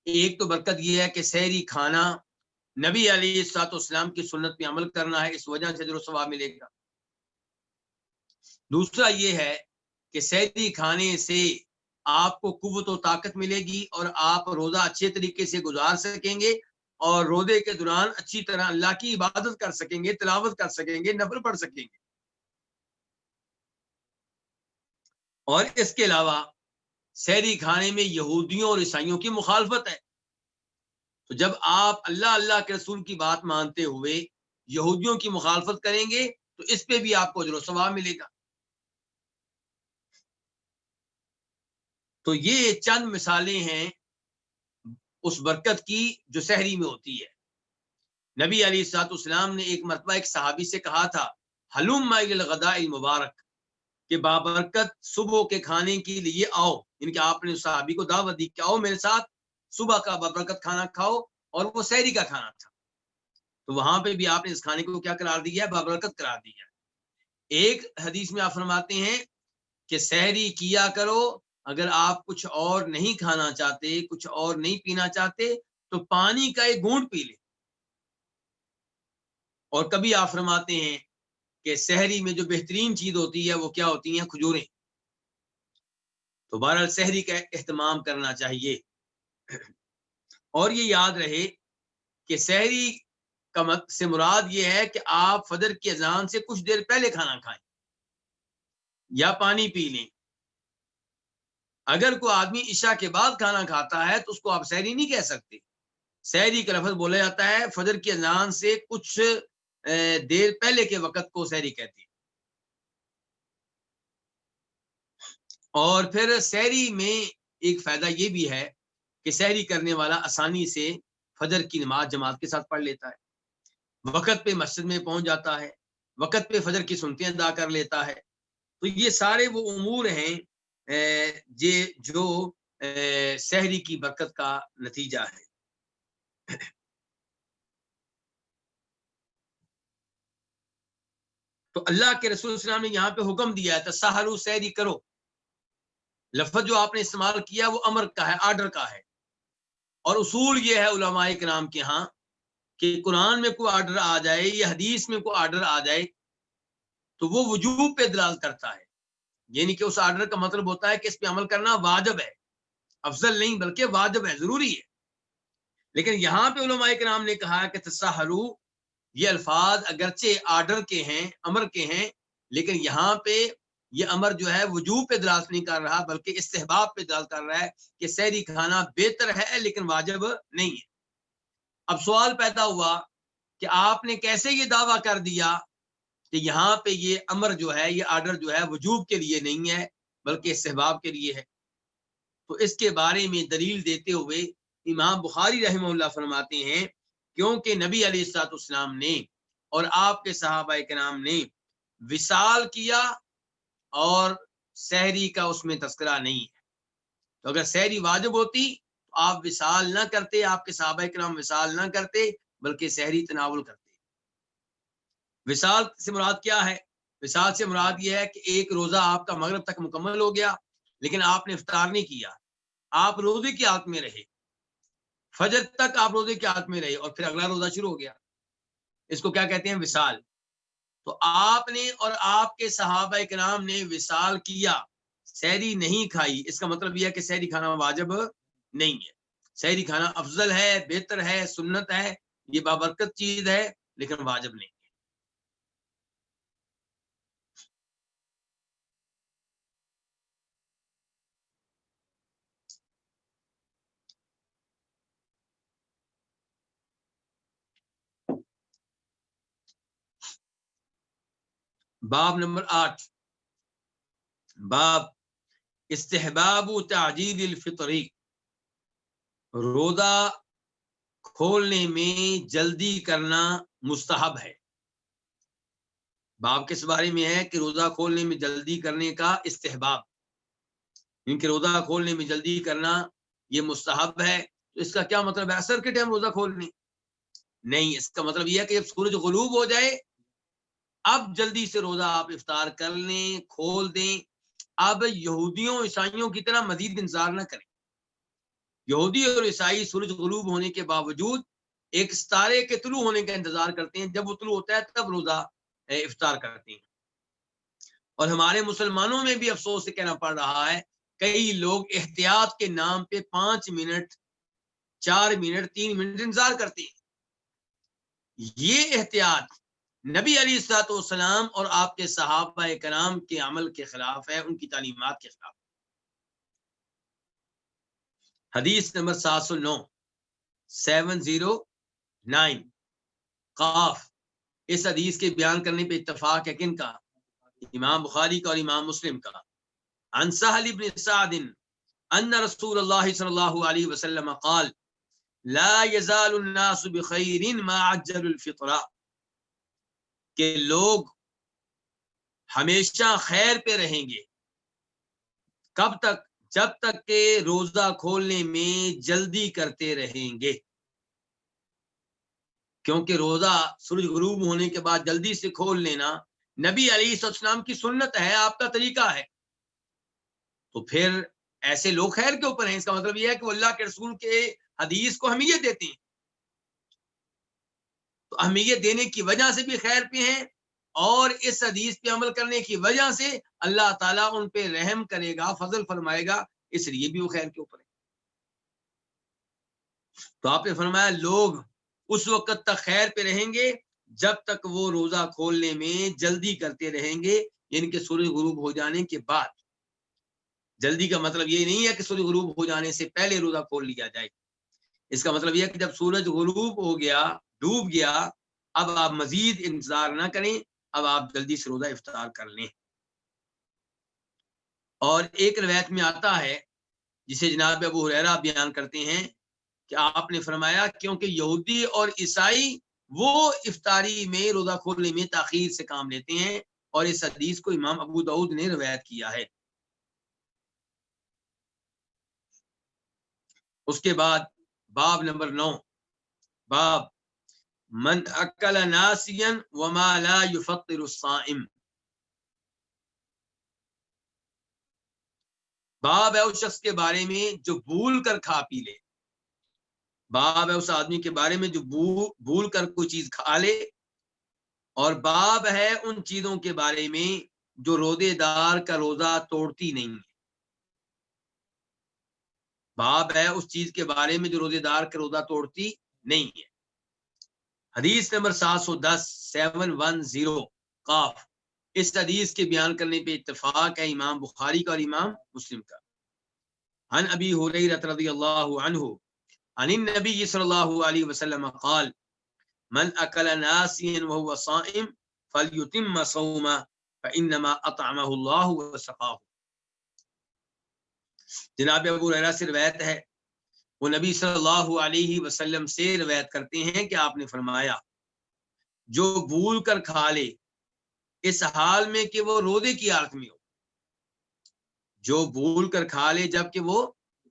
ایک تو برکت یہ ہے کہ سحری کھانا نبی علیہ الصلوۃ والسلام کی سنت پہ عمل کرنا ہے، اس وجہ سے اجر و ثواب ملے گا. دوسرا یہ ہے کہ سحری کھانے سے آپ کو قوت و طاقت ملے گی اور آپ روزہ اچھے طریقے سے گزار سکیں گے اور روزے کے دوران اچھی طرح اللہ کی عبادت کر سکیں گے، تلاوت کر سکیں گے، نفل پڑھ سکیں گے. اور اس کے علاوہ سحری کھانے میں یہودیوں اور عیسائیوں کی مخالفت ہے. تو جب آپ اللہ کے رسول کی بات مانتے ہوئے یہودیوں کی مخالفت کریں گے تو اس پہ بھی آپ کو اجر و ثواب ملے گا. تو یہ چند مثالیں ہیں اس برکت کی جو سحری میں ہوتی ہے. نبی علیہ الصلوۃ والسلام نے ایک مرتبہ ایک صحابی سے کہا تھا حلم الی الغداء المبارک، کہ بابرکت صبح کے کھانے کے لیے آؤ، یعنی کہ آپ نے اس صحابی کو دعوت دی کہ آؤ میرے ساتھ صبح کا بابرکت کھانا کھاؤ، اور وہ سحری کا کھانا تھا. تو وہاں پہ بھی آپ نے اس کھانے کو کیا قرار دیا ہے؟ بابرکت قرار دیا ہے. ایک حدیث میں آپ فرماتے ہیں کہ سحری کیا کرو، اگر آپ کچھ اور نہیں کھانا چاہتے، کچھ اور نہیں پینا چاہتے تو پانی کا ایک گھونٹ پی لے. اور کبھی آپ فرماتے ہیں کہ سحری میں جو بہترین چیز ہوتی ہے وہ کیا ہوتی ہیں؟ کھجوریں. تو بہرحال سحری کا اہتمام کرنا چاہیے. اور یہ یاد رہے کہ سحری کا سے مراد یہ ہے کہ آپ فجر کی اذان سے کچھ دیر پہلے کھانا کھائیں یا پانی پی لیں. اگر کوئی آدمی عشاء کے بعد کھانا کھاتا ہے تو اس کو آپ سحری نہیں کہہ سکتے. سحری کا لفظ بولا جاتا ہے فجر کی اذان سے کچھ دیر پہلے کے وقت کو سحری کہتے ہیں. اور پھر سحری میں ایک فائدہ یہ بھی ہے کہ سحری کرنے والا آسانی سے فجر کی نماز جماعت کے ساتھ پڑھ لیتا ہے، وقت پہ مسجد میں پہنچ جاتا ہے، وقت پہ فجر کی سنتیں ادا کر لیتا ہے. تو یہ سارے وہ امور ہیں جو سحری کی برکت کا نتیجہ ہے. تو اللہ کے رسول صلی اللہ علیہ وسلم نے یہاں پہ حکم دیا ہے تسحروا، سحری کرو. لفظ جو آپ نے استعمال کیا وہ امر کا ہے، آرڈر کا ہے. اور اصول یہ ہے علماء کرام کے ہاں کہ قرآن میں کوئی آرڈر آ جائے یا حدیث میں کوئی آرڈر آ جائے تو وہ وجوب پہ دلالت کرتا ہے، یعنی کہ اس آرڈر کا مطلب ہوتا ہے کہ اس پہ عمل کرنا واجب ہے، افضل نہیں بلکہ واجب ہے، ضروری ہے. لیکن یہاں پہ علماء کرام نے کہا کہ تسحروا، یہ الفاظ اگرچہ آرڈر کے ہیں، امر کے ہیں، لیکن یہاں پہ یہ امر جو ہے وجوب پہ دلالت نہیں کر رہا بلکہ استحباب پہ دلالت کر رہا ہے کہ سحری کھانا بہتر ہے لیکن واجب نہیں ہے. اب سوال پیدا ہوا کہ آپ نے کیسے یہ دعویٰ کر دیا کہ یہاں پہ یہ امر جو ہے، یہ آرڈر جو ہے وجوب کے لیے نہیں ہے بلکہ استحباب کے لیے ہے؟ تو اس کے بارے میں دلیل دیتے ہوئے امام بخاری رحمہ اللہ فرماتے ہیں کیونکہ نبی علیہ الصلوۃ والسلام نے اور آپ کے صحابہ کرام نے وصال کیا اور سحری کا اس میں تذکرہ نہیں ہے. تو اگر سحری واجب ہوتی تو آپ وصال نہ کرتے، آپ کے صحابہ کرام وصال نہ کرتے بلکہ سحری تناول کرتے. وصال سے مراد کیا ہے؟ وصال سے مراد یہ ہے کہ ایک روزہ آپ کا مغرب تک مکمل ہو گیا لیکن آپ نے افطار نہیں کیا، آپ روزے کی حالت میں رہے، فجر تک آپ روزے کی حالت میں رہے اور پھر اگلا روزہ شروع ہو گیا. اس کو کیا کہتے ہیں؟ وصال. تو آپ نے اور آپ کے صحابہ کرام نے وصال کیا، سحری نہیں کھائی، اس کا مطلب یہ ہے کہ سحری کھانا واجب نہیں ہے. سحری کھانا افضل ہے، بہتر ہے، سنت ہے، یہ بابرکت چیز ہے لیکن واجب نہیں. باب نمبر 8، باب استحباب تعجیل الفطری، روزہ کھولنے میں جلدی کرنا مستحب ہے۔ باب کس بارے میں ہے؟ کہ روزہ کھولنے میں جلدی کرنے کا استحباب، کیونکہ روزہ کھولنے میں جلدی کرنا یہ مستحب ہے۔ تو اس کا کیا مطلب ہے؟ عصر کے ٹائم روزہ کھولنے نہیں، اس کا مطلب یہ ہے کہ جب سورج غروب ہو جائے اب جلدی سے روزہ آپ افطار کر لیں، کھول دیں۔ اب یہودیوں عیسائیوں کی طرح مزید انتظار نہ کریں۔ یہودی اور عیسائی سورج غروب ہونے کے باوجود ایک ستارے کے طلوع ہونے کا انتظار کرتے ہیں، جب وہ طلوع ہوتا ہے تب روزہ افطار کرتے ہیں۔ اور ہمارے مسلمانوں میں بھی افسوس سے کہنا پڑ رہا ہے، کئی لوگ احتیاط کے نام پہ 5 منٹ 4 منٹ 3 منٹ انتظار کرتے ہیں۔ یہ احتیاط نبی علیہ الصلوۃ والسلام اور آپ کے صحابہ کرام کے عمل کے خلاف ہے، ان کی تعلیمات کے خلاف۔ حدیث نمبر 709 قاف، اس حدیث کے بیان کرنے پہ اتفاق ہے کن کا؟ امام بخاری کا اور امام مسلم کا۔ عن سہل بن سعد ان رسول اللہ صلی اللہ علیہ وسلم قال لا يزال الناس بخیر ما عجل الفطر، کہ لوگ ہمیشہ خیر پہ رہیں گے، کب تک؟ جب تک کہ روزہ کھولنے میں جلدی کرتے رہیں گے، کیونکہ روزہ سورج غروب ہونے کے بعد جلدی سے کھول لینا نبی علیہ السلام کی سنت ہے، آپ کا طریقہ ہے۔ تو پھر ایسے لوگ خیر کے اوپر ہیں، اس کا مطلب یہ ہے کہ وہ اللہ کے رسول کے حدیث کو اہمیت دیتے ہیں، تو اہمیت دینے کی وجہ سے بھی خیر پہ ہیں، اور اس حدیث پہ عمل کرنے کی وجہ سے اللہ تعالیٰ ان پہ رحم کرے گا، فضل فرمائے گا، اس لیے بھی وہ خیر کے اوپر ہے۔ تو آپ نے فرمایا لوگ اس وقت تک خیر پہ رہیں گے جب تک وہ روزہ کھولنے میں جلدی کرتے رہیں گے، یعنی کہ سورج غروب ہو جانے کے بعد۔ جلدی کا مطلب یہ نہیں ہے کہ سورج غروب ہو جانے سے پہلے روزہ کھول لیا جائے، اس کا مطلب یہ ہے کہ جب سورج غروب ہو گیا، ڈوب گیا، اب آپ مزید انتظار نہ کریں، اب آپ جلدی سے روزہ افطار کر لیں۔ اور ایک روایت میں آتا ہے جسے جناب ابو ہریرہ بیان کرتے ہیں کہ آپ نے فرمایا کیونکہ یہودی اور عیسائی وہ افطاری میں روزہ کھولنے میں تاخیر سے کام لیتے ہیں، اور اس حدیث کو امام ابو داؤد نے روایت کیا ہے۔ اس کے بعد باب نمبر 9، باب من اکل ناسیا وما لا یفطر الصائم، باب ہے اس شخص کے بارے میں جو بھول کر کھا پی لے، باب ہے اس آدمی کے بارے میں جو بھول کر کوئی چیز کھا لے، اور باب ہے ان چیزوں کے بارے میں جو روزے دار کا روزہ توڑتی نہیں ہے۔ باب ہے اس چیز کے بارے میں جو روزے دار کا روزہ توڑتی نہیں ہے۔ حدیث نمبر 710 قاف، اس حدیث کے بیان کرنے پہ اتفاق ہے امام بخاری کا اور امام مسلم کا۔ عن ابی ہریرہ رضی اللہ عنہ عن النبی صلی اللہ علیہ وسلم قال من اکل ناسیا وهو صائم فلیتم صومه فانما اطعمه اللہ وسقاه۔ جناب ابو ہریرہ سے روایت ہے، وہ نبی صلی اللہ علیہ وسلم سے روایت کرتے ہیں کہ آپ نے فرمایا جو بھول کر کھا لے اس حال میں کہ وہ روزے کی حالت میں ہو، جو بھول کر کھا لے جبکہ وہ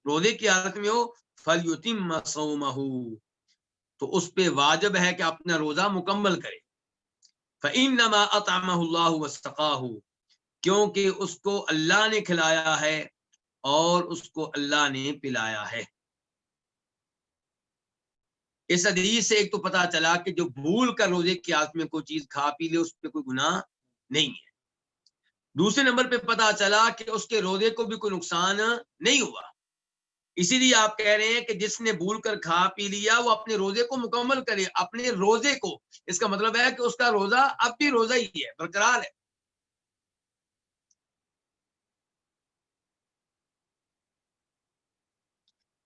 روزے کی حالت میں ہو، فلیتم صومہ، تو اس پہ واجب ہے کہ اپنا روزہ مکمل کرے۔ فإنما اطعمہ اللہ وسقاہ، کیونکہ اس کو اللہ نے کھلایا ہے اور اس کو اللہ نے پلایا ہے۔ اس حدیث سے ایک تو پتا چلا کہ جو بھول کر روزے کی حالت میں کوئی چیز کھا پی لے اس پہ کوئی گناہ نہیں ہے۔ دوسرے نمبر پہ پتا چلا کہ اس کے روزے کو بھی کوئی نقصان نہیں ہوا، اسی لیے آپ کہہ رہے ہیں کہ جس نے بھول کر کھا پی لیا وہ اپنے روزے کو مکمل کرے، اپنے روزے کو، اس کا مطلب ہے کہ اس کا روزہ اب بھی روزہ ہی ہے، برقرار ہے۔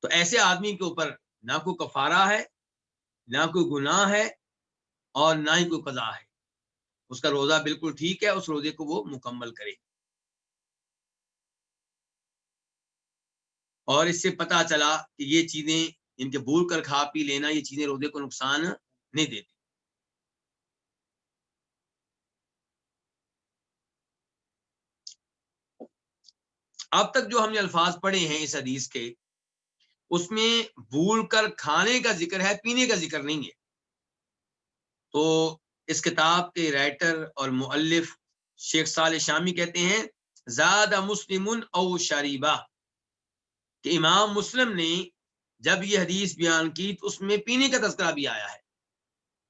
تو ایسے آدمی کے اوپر نہ کوئی کفارہ ہے، نہ کوئی گناہ ہے، اور نہ ہی کوئی قضا ہے۔ اس کا روزہ بالکل ٹھیک ہے، اس روزے کو وہ مکمل کرے۔ اور اس سے پتہ چلا کہ یہ چیزیں ان کے بھول کر کھا پی لینا، یہ چیزیں روزے کو نقصان نہیں دیتی۔ اب تک جو ہم نے الفاظ پڑھے ہیں اس حدیث کے، اس میں بھول کر کھانے کا ذکر ہے، پینے کا ذکر نہیں ہے۔ تو اس کتاب کے رائٹر اور مؤلف شیخ صالح شامی کہتے ہیں زاد مسلم او شریبہ، کہ امام مسلم نے جب یہ حدیث بیان کی تو اس میں پینے کا تذکرہ بھی آیا ہے،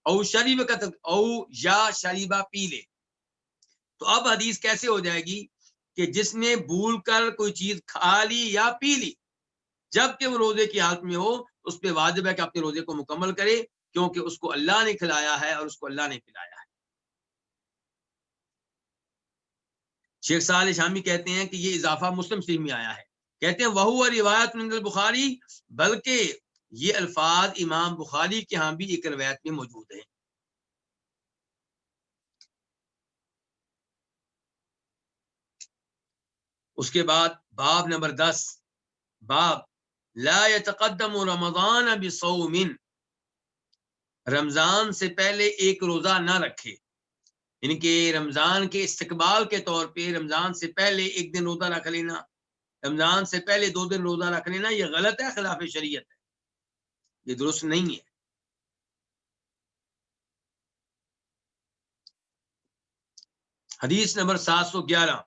او شریبہ کا او یا شریبہ پی لے۔ تو اب حدیث کیسے ہو جائے گی کہ جس نے بھول کر کوئی چیز کھا لی یا پی لی جب کہ وہ روزے کی حالت میں ہو، اس پہ واجب ہے کہ اپنے روزے کو مکمل کرے، کیونکہ اس کو اللہ نے کھلایا ہے اور اس کو اللہ نے پلایا ہے۔ شیخ صالح شامی کہتے ہیں کہ یہ اضافہ مسلم شریف میں آیا ہے، کہتے ہیں وہو روایت من البخاری، بلکہ یہ الفاظ امام بخاری کے ہاں بھی ایک روایت میں موجود ہیں۔ اس کے بعد باب نمبر 10، باب لا يتقدم رمضان بصوم، رمضان سے پہلے ایک روزہ نہ رکھے، یعنی کہ رمضان کے استقبال کے طور پہ رمضان سے پہلے ایک دن روزہ رکھ لینا، رمضان سے پہلے 2 دن روزہ رکھ لینا، یہ غلط ہے، خلاف شریعت ہے، یہ درست نہیں ہے۔ حدیث نمبر 711،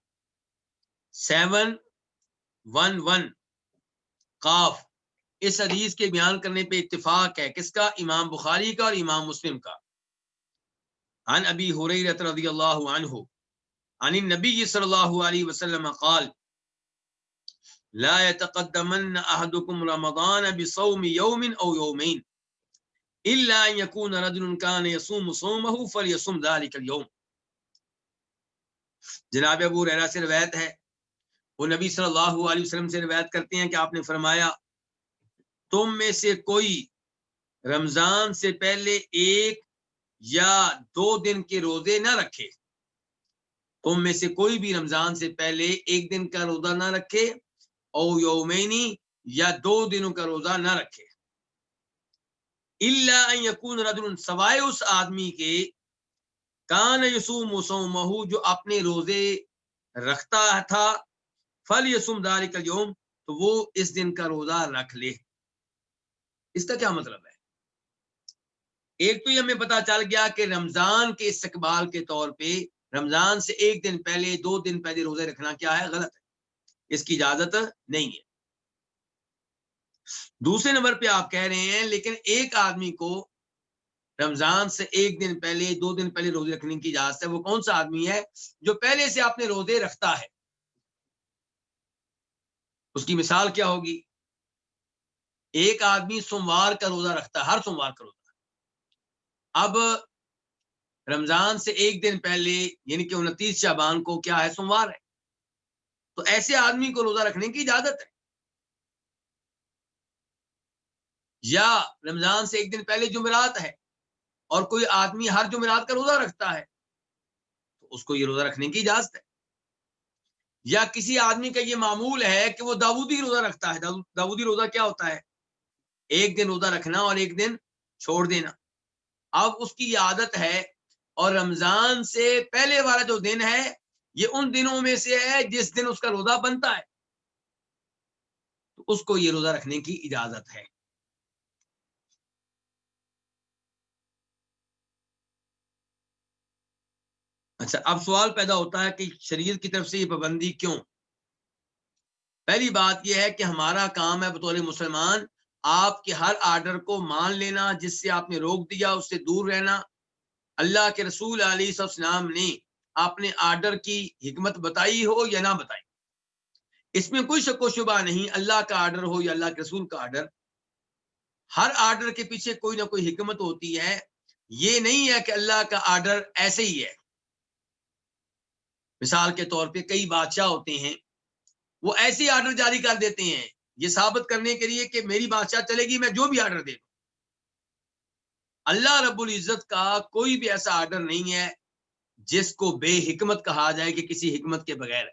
711 قاف، اس حدیث کے بیان کرنے پہ اتفاق ہے، کس کا؟ امام بخاری کا اور امام مسلم کا۔ عن ابی ہریرہ رضی اللہ عنہ عن النبی صلی اللہ علیہ وسلم قال لا يتقدمن احدكم رمضان بصوم يوم او يومين الا ان يكون رجل كان يصوم صومه فليصم ذلك اليوم۔ جناب ابو ہریرہ سے روایت ہے، وہ نبی صلی اللہ علیہ وسلم سے روایت کرتے ہیں کہ آپ نے فرمایا تم میں سے کوئی رمضان سے پہلے 1 یا 2 دن کے روزے نہ رکھے، تم میں سے کوئی بھی رمضان سے پہلے 1 دن کا روزہ نہ رکھے، او یومینی، یا 2 دنوں کا روزہ نہ رکھے، الا ان یکون رجل، سوائے اس آدمی کے، کان یصوم صومہ، جو اپنے روزے رکھتا تھا، فلیصم ذلک اليوم، تو وہ اس دن کا روزہ رکھ لے۔ اس کا کیا مطلب ہے؟ ایک تو یہ ہمیں پتا چل گیا کہ رمضان کے استقبال کے طور پہ رمضان سے 1 دن پہلے 2 دن پہلے روزے رکھنا کیا ہے؟ غلط ہے، اس کی اجازت نہیں ہے۔ دوسرے نمبر پہ آپ کہہ رہے ہیں لیکن ایک آدمی کو رمضان سے 1 دن پہلے 2 دن پہلے روزے رکھنے کی اجازت ہے، وہ کون سا آدمی ہے؟ جو پہلے سے اپنے روزے رکھتا ہے۔ اس کی مثال کیا ہوگی؟ ایک آدمی سوموار کا روزہ رکھتا ہے، ہر سوموار کا روزہ، اب رمضان سے 1 دن پہلے یعنی کہ 29 شعبان کو کیا ہے؟ سوموار ہے، تو ایسے آدمی کو روزہ رکھنے کی اجازت ہے۔ یا رمضان سے 1 دن پہلے جمعرات ہے اور کوئی آدمی ہر جمعرات کا روزہ رکھتا ہے، تو اس کو یہ روزہ رکھنے کی اجازت ہے۔ یا کسی آدمی کا یہ معمول ہے کہ وہ داؤدی روزہ رکھتا ہے، داؤدی روزہ کیا ہوتا ہے؟ 1 دن روزہ رکھنا اور 1 دن چھوڑ دینا۔ اب اس کی یہ عادت ہے، اور رمضان سے پہلے والا جو دن ہے یہ ان دنوں میں سے ہے جس دن اس کا روزہ بنتا ہے، تو اس کو یہ روزہ رکھنے کی اجازت ہے۔ اچھا، اب سوال پیدا ہوتا ہے کہ شریعت کی طرف سے یہ پابندی کیوں؟ پہلی بات یہ ہے کہ ہمارا کام ہے بطور مسلمان آپ کے ہر آرڈر کو مان لینا، جس سے آپ نے روک دیا اس سے دور رہنا۔ اللہ کے رسول علیہ السلام نے اپنے آرڈر کی حکمت بتائی ہو یا نہ بتائی، اس میں کوئی شک و شبہ نہیں، اللہ کا آرڈر ہو یا اللہ کے رسول کا آرڈر، ہر آرڈر کے پیچھے کوئی نہ کوئی حکمت ہوتی ہے۔ یہ نہیں ہے کہ اللہ کا آرڈر ایسے ہی ہے۔ مثال کے طور پہ کئی بادشاہ ہوتے ہیں، وہ ایسے آرڈر جاری کر دیتے ہیں یہ ثابت کرنے کے لیے کہ میری بادشاہ چلے گی، میں جو بھی آرڈر دے دوں۔ اللہ رب العزت کا کوئی بھی ایسا آرڈر نہیں ہے جس کو بے حکمت کہا جائے کہ کسی حکمت کے بغیر.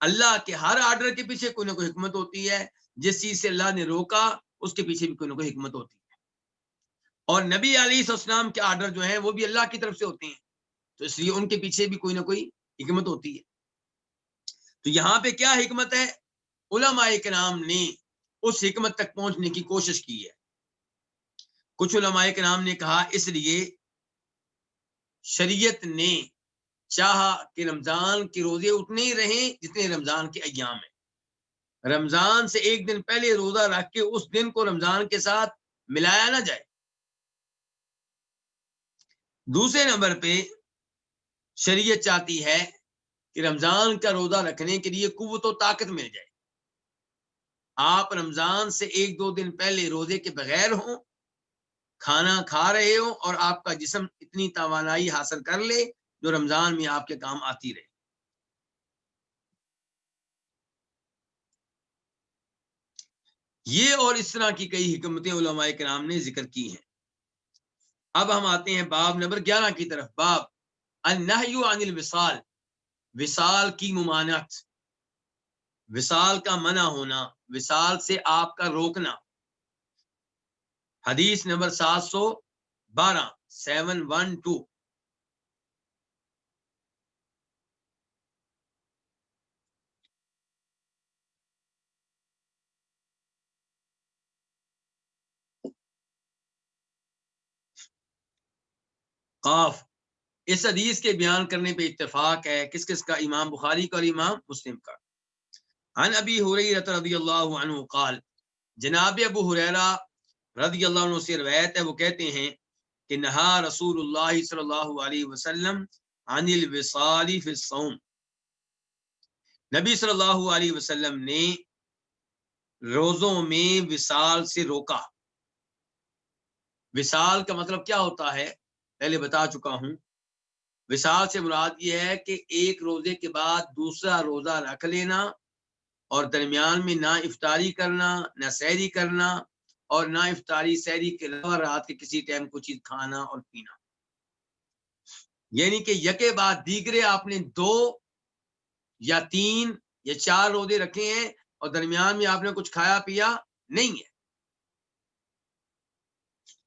اللہ کے ہر آرڈر کے پیچھے کوئی نہ کوئی حکمت ہوتی ہے. جس چیز سے اللہ نے روکا اس کے پیچھے بھی کوئی نہ کوئی حکمت ہوتی ہے. اور نبی علیہ السلام کے آرڈر جو ہیں وہ بھی اللہ کی طرف سے ہوتے ہیں, تو اس لیے ان کے پیچھے بھی کوئی نہ کوئی حکمت ہوتی ہے. تو یہاں پہ کیا حکمت ہے؟ علماء کرام نے اس حکمت تک پہنچنے کی کوشش کی ہے. کچھ علماء کرام نے کہا اس لیے شریعت نے چاہا کہ رمضان کے روزے اتنے ہی رہیں جتنے رمضان کے ایام ہیں. رمضان سے ایک دن پہلے روزہ رکھ کے اس دن کو رمضان کے ساتھ ملایا نہ جائے. دوسرے نمبر پہ شریعت چاہتی ہے کہ رمضان کا روزہ رکھنے کے لیے قوت و طاقت مل جائے. آپ رمضان سے ایک دو دن پہلے روزے کے بغیر ہوں, کھانا کھا رہے ہوں, اور آپ کا جسم اتنی توانائی حاصل کر لے جو رمضان میں آپ کے کام آتی رہے. یہ اور اس طرح کی کئی حکمتیں علماء کرام نے ذکر کی ہیں. اب ہم آتے ہیں باب نمبر 11 کی طرف. باب النہی عن الوصال, وصال کی ممانعت, وصال کا منع ہونا, وصال سے آپ کا روکنا. حدیث نمبر 712 712. قاف اس حدیث کے بیان کرنے پہ اتفاق ہے. کس کس کا؟ امام بخاری کا اور امام مسلم کا. عن ابی ہریرہ رضی اللہ عنہ قال, جناب ابو ہریرہ رضی اللہ عنہ سے روایت ہے, وہ کہتے ہیں کہ نہا رسول اللہ صلی اللہ علیہ وسلم عن الوصال فی الصوم, نبی صلی اللہ علیہ وسلم نے روزوں میں وصال سے روکا. وصال کا مطلب کیا ہوتا ہے پہلے بتا چکا ہوں. وصال سے مراد یہ ہے کہ ایک روزے کے بعد دوسرا روزہ رکھ لینا, اور درمیان میں نہ افطاری کرنا, نہ سحری کرنا, اور نہ افطاری سحری کے علاوہ رات کے کسی ٹائم کوئی چیز کھانا اور پینا. یعنی کہ یکے بعد دیگرے آپ نے 2 یا 3 یا 4 روزے رکھے ہیں اور درمیان میں آپ نے کچھ کھایا پیا نہیں ہے.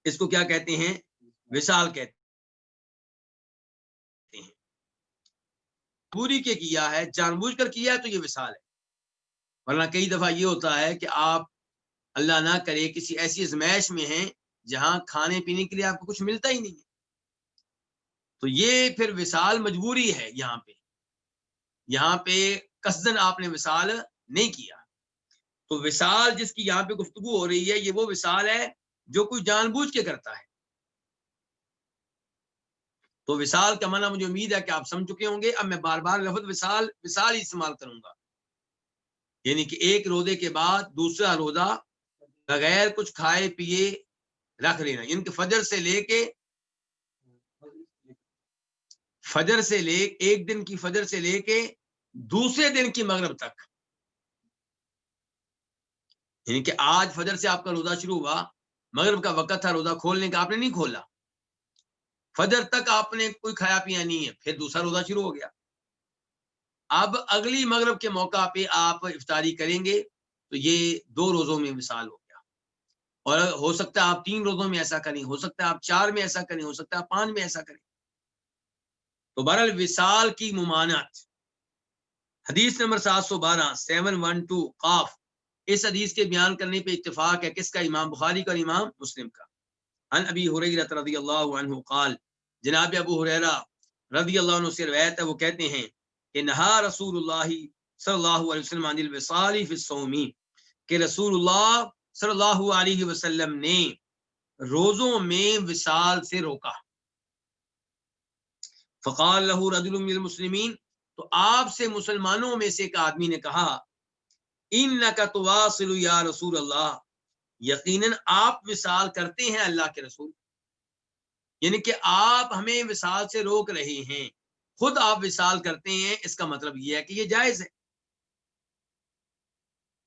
اس کو کیا کہتے ہیں؟ وصال کہتے ہیں. پوری کے کیا ہے, جان بوجھ کر کیا ہے تو یہ وصال ہے. ورنہ کئی دفعہ یہ ہوتا ہے کہ آپ اللہ نہ کرے کسی ایسی ازمائش میں ہیں جہاں کھانے پینے کے لیے آپ کو کچھ ملتا ہی نہیں ہے, تو یہ پھر وصال مجبوری ہے. یہاں پہ قصدن آپ نے وصال نہیں کیا. تو وصال جس کی یہاں پہ گفتگو ہو رہی ہے یہ وہ وصال ہے جو کوئی جان بوجھ کے کرتا ہے. تو وصال کا معنی مجھے امید ہے کہ آپ سمجھ چکے ہوں گے. اب میں بار بار لفظ وصال ہی استعمال کروں گا, یعنی کہ ایک روزے کے بعد دوسرا روزہ بغیر کچھ کھائے پیے رکھ لینا. یعنی کہ فجر سے لے ایک دن کی فجر سے لے کے دوسرے دن کی مغرب تک, یعنی کہ آج فجر سے آپ کا روزہ شروع ہوا, مغرب کا وقت تھا روزہ کھولنے کا, آپ نے نہیں کھولا, فجر تک آپ نے کوئی کھایا پیا نہیں ہے, پھر دوسرا روزہ شروع ہو گیا. اب اگلی مغرب کے موقع پہ آپ افطاری کریں گے تو یہ 2 روزوں میں وصال ہو گیا. اور ہو سکتا ہے آپ 3 روزوں میں ایسا کریں, ہو سکتا ہے آپ 4 میں ایسا کریں, ہو سکتا ہے آپ 5 میں ایسا کریں. تو بہرحال وصال کی ممانعت. حدیث نمبر 712 712 قاف اس حدیث کے بیان کرنے پہ اتفاق ہے. کس کا؟ امام بخاری کا اور امام مسلم کا. عن ابی ہریرہ رضی اللہ عنہ قال, جناب ابو ہریرہ رضی اللہ عنہ سے روایت ہے, وہ کہتے ہیں کہ نہا رسول اللہ صلی اللہ علیہ وسلم عن الوصال فی الصوم, کہ رسول اللہ صلی اللہ علیہ وسلم نے روزوں میں وصال سے روکا. فقال له رجل من المسلمین, تو آپ سے مسلمانوں میں سے ایک آدمی نے کہا, انک تواصل یا رسول اللہ, یقیناً آپ وصال کرتے ہیں اللہ کے رسول. یعنی کہ آپ ہمیں وصال سے روک رہے ہیں, خود آپ وصال کرتے ہیں. اس کا مطلب یہ ہے کہ یہ جائز ہے.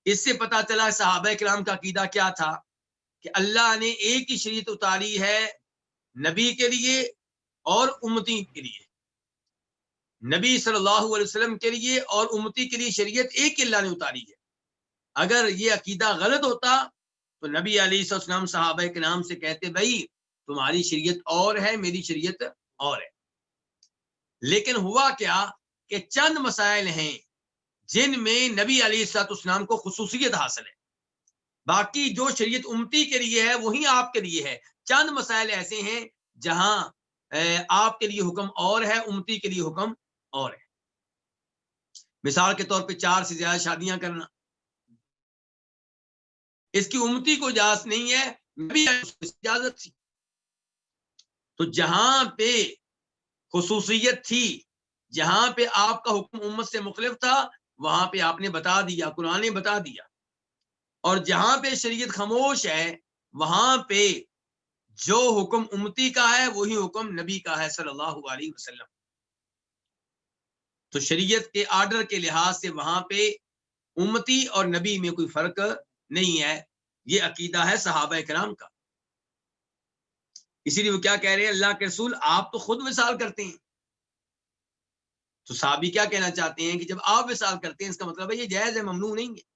اس سے پتہ چلا صحابہ کرام کا عقیدہ کیا تھا کہ اللہ نے ایک ہی شریعت اتاری ہے نبی کے لیے اور امتی کے لیے. نبی صلی اللہ علیہ وسلم کے لیے اور امتی کے لیے شریعت ایک ہی اللہ نے اتاری ہے. اگر یہ عقیدہ غلط ہوتا تو نبی علیہ السلام صحابہ کے نام سے کہتے بھائی تمہاری شریعت اور ہے میری شریعت اور ہے. لیکن ہوا کیا کہ چند مسائل ہیں جن میں نبی علیہ السلام کو خصوصیت حاصل ہے. باقی جو شریعت امتی کے لیے ہے وہی آپ کے لیے ہے. چند مسائل ایسے ہیں جہاں آپ کے لیے حکم اور ہے, امتی کے لیے حکم اور ہے. مثال کے طور پہ 4 سے زیادہ شادیاں کرنا, اس کی امتی کو اجازت نہیں ہے, نبی اجازت تھی. تو جہاں پہ خصوصیت تھی, جہاں پہ آپ کا حکم امت سے مختلف تھا, وہاں پہ آپ نے بتا دیا, قرآن نے بتا دیا. اور جہاں پہ شریعت خاموش ہے وہاں پہ جو حکم امتی کا ہے وہی حکم نبی کا ہے صلی اللہ علیہ وسلم. تو شریعت کے آرڈر کے لحاظ سے وہاں پہ امتی اور نبی میں کوئی فرق نہیں ہے. یہ عقیدہ ہے صحابہ کرام کا. اسی لیے وہ کیا کہہ رہے ہیں, اللہ کے رسول آپ تو خود وصال کرتے ہیں. تو صحابی کیا کہنا چاہتے ہیں کہ جب آپ وصال کرتے ہیں اس کا مطلب ہے یہ جائز ہے, ممنوع نہیں ہے.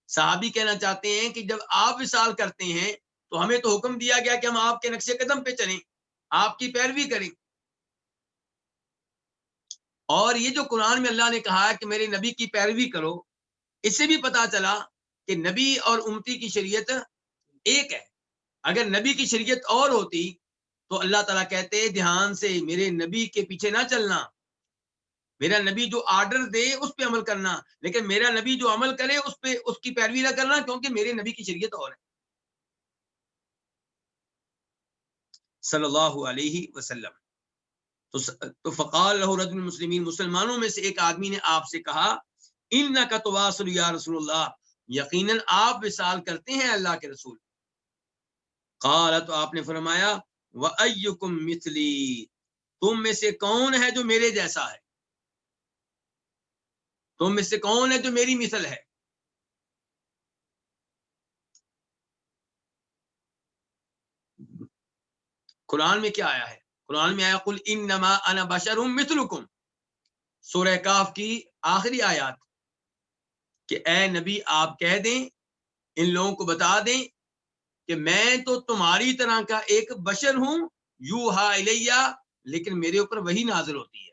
صحابی کہنا چاہتے ہیں کہ جب آپ وصال کرتے ہیں تو ہمیں تو حکم دیا گیا کہ ہم آپ کے نقش قدم پہ چلیں, آپ کی پیروی کریں. اور یہ جو قرآن میں اللہ نے کہا ہے کہ میرے نبی کی پیروی کرو, اس سے بھی پتا چلا کہ نبی اور امتی کی شریعت ایک ہے. اگر نبی کی شریعت اور ہوتی تو اللہ تعالیٰ کہتے دھیان سے میرے نبی کے پیچھے نہ چلنا, میرا نبی جو آرڈر دے اس پہ عمل کرنا, لیکن میرا نبی جو عمل کرے اس پہ اس کی پیروی نہ کرنا, کیونکہ میرے نبی کی شریعت اور ہے صلی اللہ علیہ وسلم. تو فقال له رجل المسلمین, مسلمانوں میں سے ایک آدمی نے آپ سے کہا انک تواصل یا رسول اللہ, یقیناً آپ وصال کرتے ہیں اللہ کے رسول. قال, تو آپ نے فرمایا وَأَيُّكُمْ مِثْلِي, تم میں سے کون ہے جو میرے جیسا ہے, تم میں سے کون ہے جو میری مثل ہے. قرآن میں کیا آیا ہے, قرآن میں آیا قل انما انا بشر مثلکم, سورہ کاف کی آخری آیات, کہ اے نبی آپ کہہ دیں, ان لوگوں کو بتا دیں کہ میں تو تمہاری طرح کا ایک بشر ہوں, یوحا الیہ, لیکن میرے اوپر وہی نازل ہوتی ہے.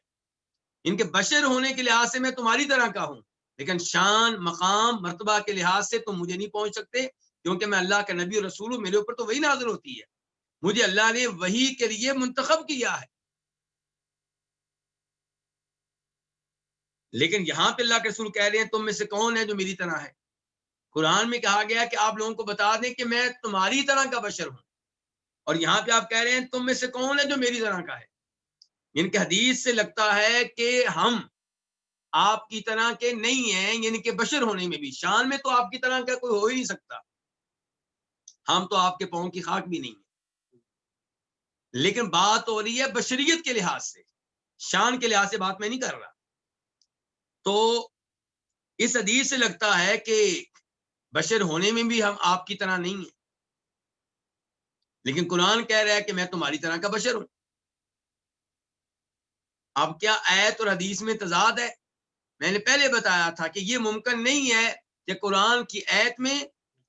ان کے بشر ہونے کے لحاظ سے میں تمہاری طرح کا ہوں, لیکن شان مقام مرتبہ کے لحاظ سے تم مجھے نہیں پہنچ سکتے, کیونکہ میں اللہ کا نبی اور رسول ہوں, میرے اوپر تو وہی نازل ہوتی ہے, مجھے اللہ نے وہی کے لیے منتخب کیا ہے. لیکن یہاں پہ اللہ کے رسول کہہ رہے ہیں تم میں سے کون ہے جو میری طرح ہے. قرآن میں کہا گیا کہ آپ لوگوں کو بتا دیں کہ میں تمہاری طرح کا بشر ہوں, اور یہاں پہ آپ کہہ رہے ہیں تم میں سے کون ہے جو میری طرح کا ہے. ان کے حدیث سے لگتا ہے کہ ہم آپ کی طرح کے نہیں ہیں, یعنی کہ بشر ہونے میں بھی, شان میں تو آپ کی طرح کا کوئی ہو ہی نہیں سکتا, ہم تو آپ کے پاؤں کی خاک بھی نہیں ہیں. لیکن بات ہو رہی ہے بشریت کے لحاظ سے, شان کے لحاظ سے بات میں نہیں کر رہا. تو اس حدیث سے لگتا ہے کہ بشر ہونے میں بھی ہم آپ کی طرح نہیں ہیں, لیکن قرآن کہہ رہا ہے کہ میں تمہاری طرح کا بشر ہوں. اب کیا آیت اور حدیث میں تضاد ہے؟ میں نے پہلے بتایا تھا کہ یہ ممکن نہیں ہے کہ قرآن کی آیت میں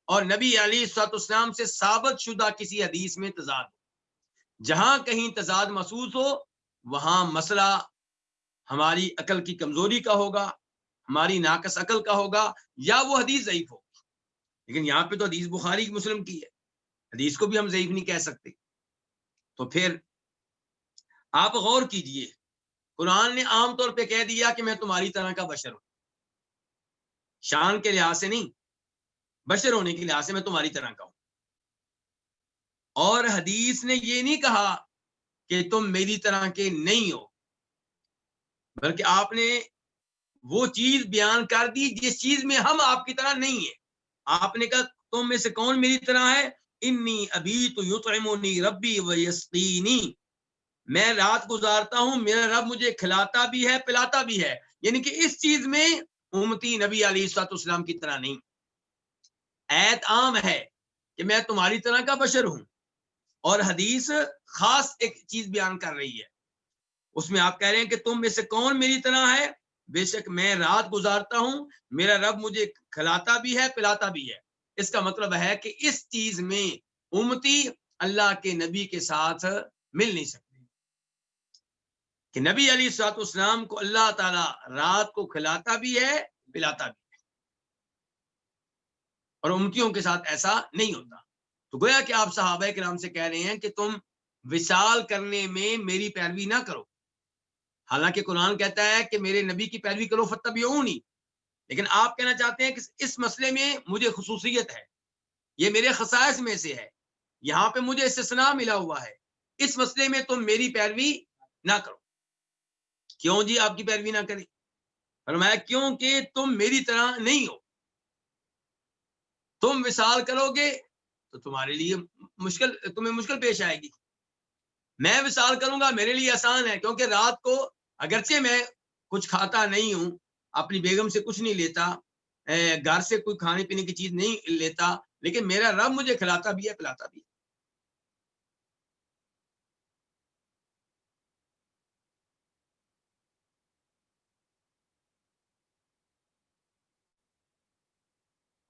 اور نبی علیہ الصلوۃ والسلام سے ثابت شدہ کسی حدیث میں تضاد ہو. جہاں کہیں تضاد محسوس ہو وہاں مسئلہ ہماری عقل کی کمزوری کا ہوگا, ہماری ناقص عقل کا ہوگا, یا وہ حدیث ضعیف ہو. لیکن یہاں پہ تو حدیث بخاری مسلم کی ہے, حدیث کو بھی ہم ضعیف نہیں کہہ سکتے. تو پھر آپ غور کیجئے, قرآن نے عام طور پہ کہہ دیا کہ میں تمہاری طرح کا بشر ہوں, شان کے لحاظ سے نہیں, بشر ہونے کے لحاظ سے میں تمہاری طرح کا ہوں. اور حدیث نے یہ نہیں کہا کہ تم میری طرح کے نہیں ہو, بلکہ آپ نے وہ چیز بیان کر دی جس چیز میں ہم آپ کی طرح نہیں ہیں. آپ نے کہا تم میں سے کون میری طرح ہے, انی ابیت یطعمنی ربی ویسقینی, میں رات گزارتا ہوں, میرا رب مجھے کھلاتا بھی ہے پلاتا بھی ہے. یعنی کہ اس چیز میں امتی نبی علیہ الصلوۃ والسلام کی طرح نہیں. ایت عام ہے کہ میں تمہاری طرح کا بشر ہوں, اور حدیث خاص ایک چیز بیان کر رہی ہے. اس میں آپ کہہ رہے ہیں کہ تم میں سے کون میری طرح ہے؟ بے شک میں رات گزارتا ہوں، میرا رب مجھے کھلاتا بھی ہے پلاتا بھی ہے۔ اس کا مطلب ہے کہ اس چیز میں امتی اللہ کے نبی کے ساتھ مل نہیں سکتے کہ نبی علیہ الصلوۃ والسلام کو اللہ تعالی رات کو کھلاتا بھی ہے پلاتا بھی ہے، اور امتیوں کے ساتھ ایسا نہیں ہوتا۔ تو گویا کہ آپ صحابہ کرام سے کہہ رہے ہیں کہ تم وصال کرنے میں میری پیروی نہ کرو، حالانکہ قرآن کہتا ہے کہ میرے نبی کی پیروی کرو فتبعونی، لیکن آپ کہنا چاہتے ہیں کہ اس مسئلے میں مجھے خصوصیت ہے، یہ میرے خصائص میں سے ہے، یہاں پہ مجھے استثناء ملا ہوا ہے، اس مسئلے میں تم میری پیروی نہ کرو۔ کیوں جی آپ کی پیروی نہ کریں؟ فرمایا کیونکہ تم میری طرح نہیں ہو، تم وصال کرو گے تو تمہارے لیے تمہیں مشکل پیش آئے گی، میں وصال کروں گا میرے لیے آسان ہے، کیونکہ رات کو اگرچہ میں کچھ کھاتا نہیں ہوں، اپنی بیگم سے کچھ نہیں لیتا، گھر سے کوئی کھانے پینے کی چیز نہیں لیتا، لیکن میرا رب مجھے کھلاتا بھی ہے پلاتا بھی ہے۔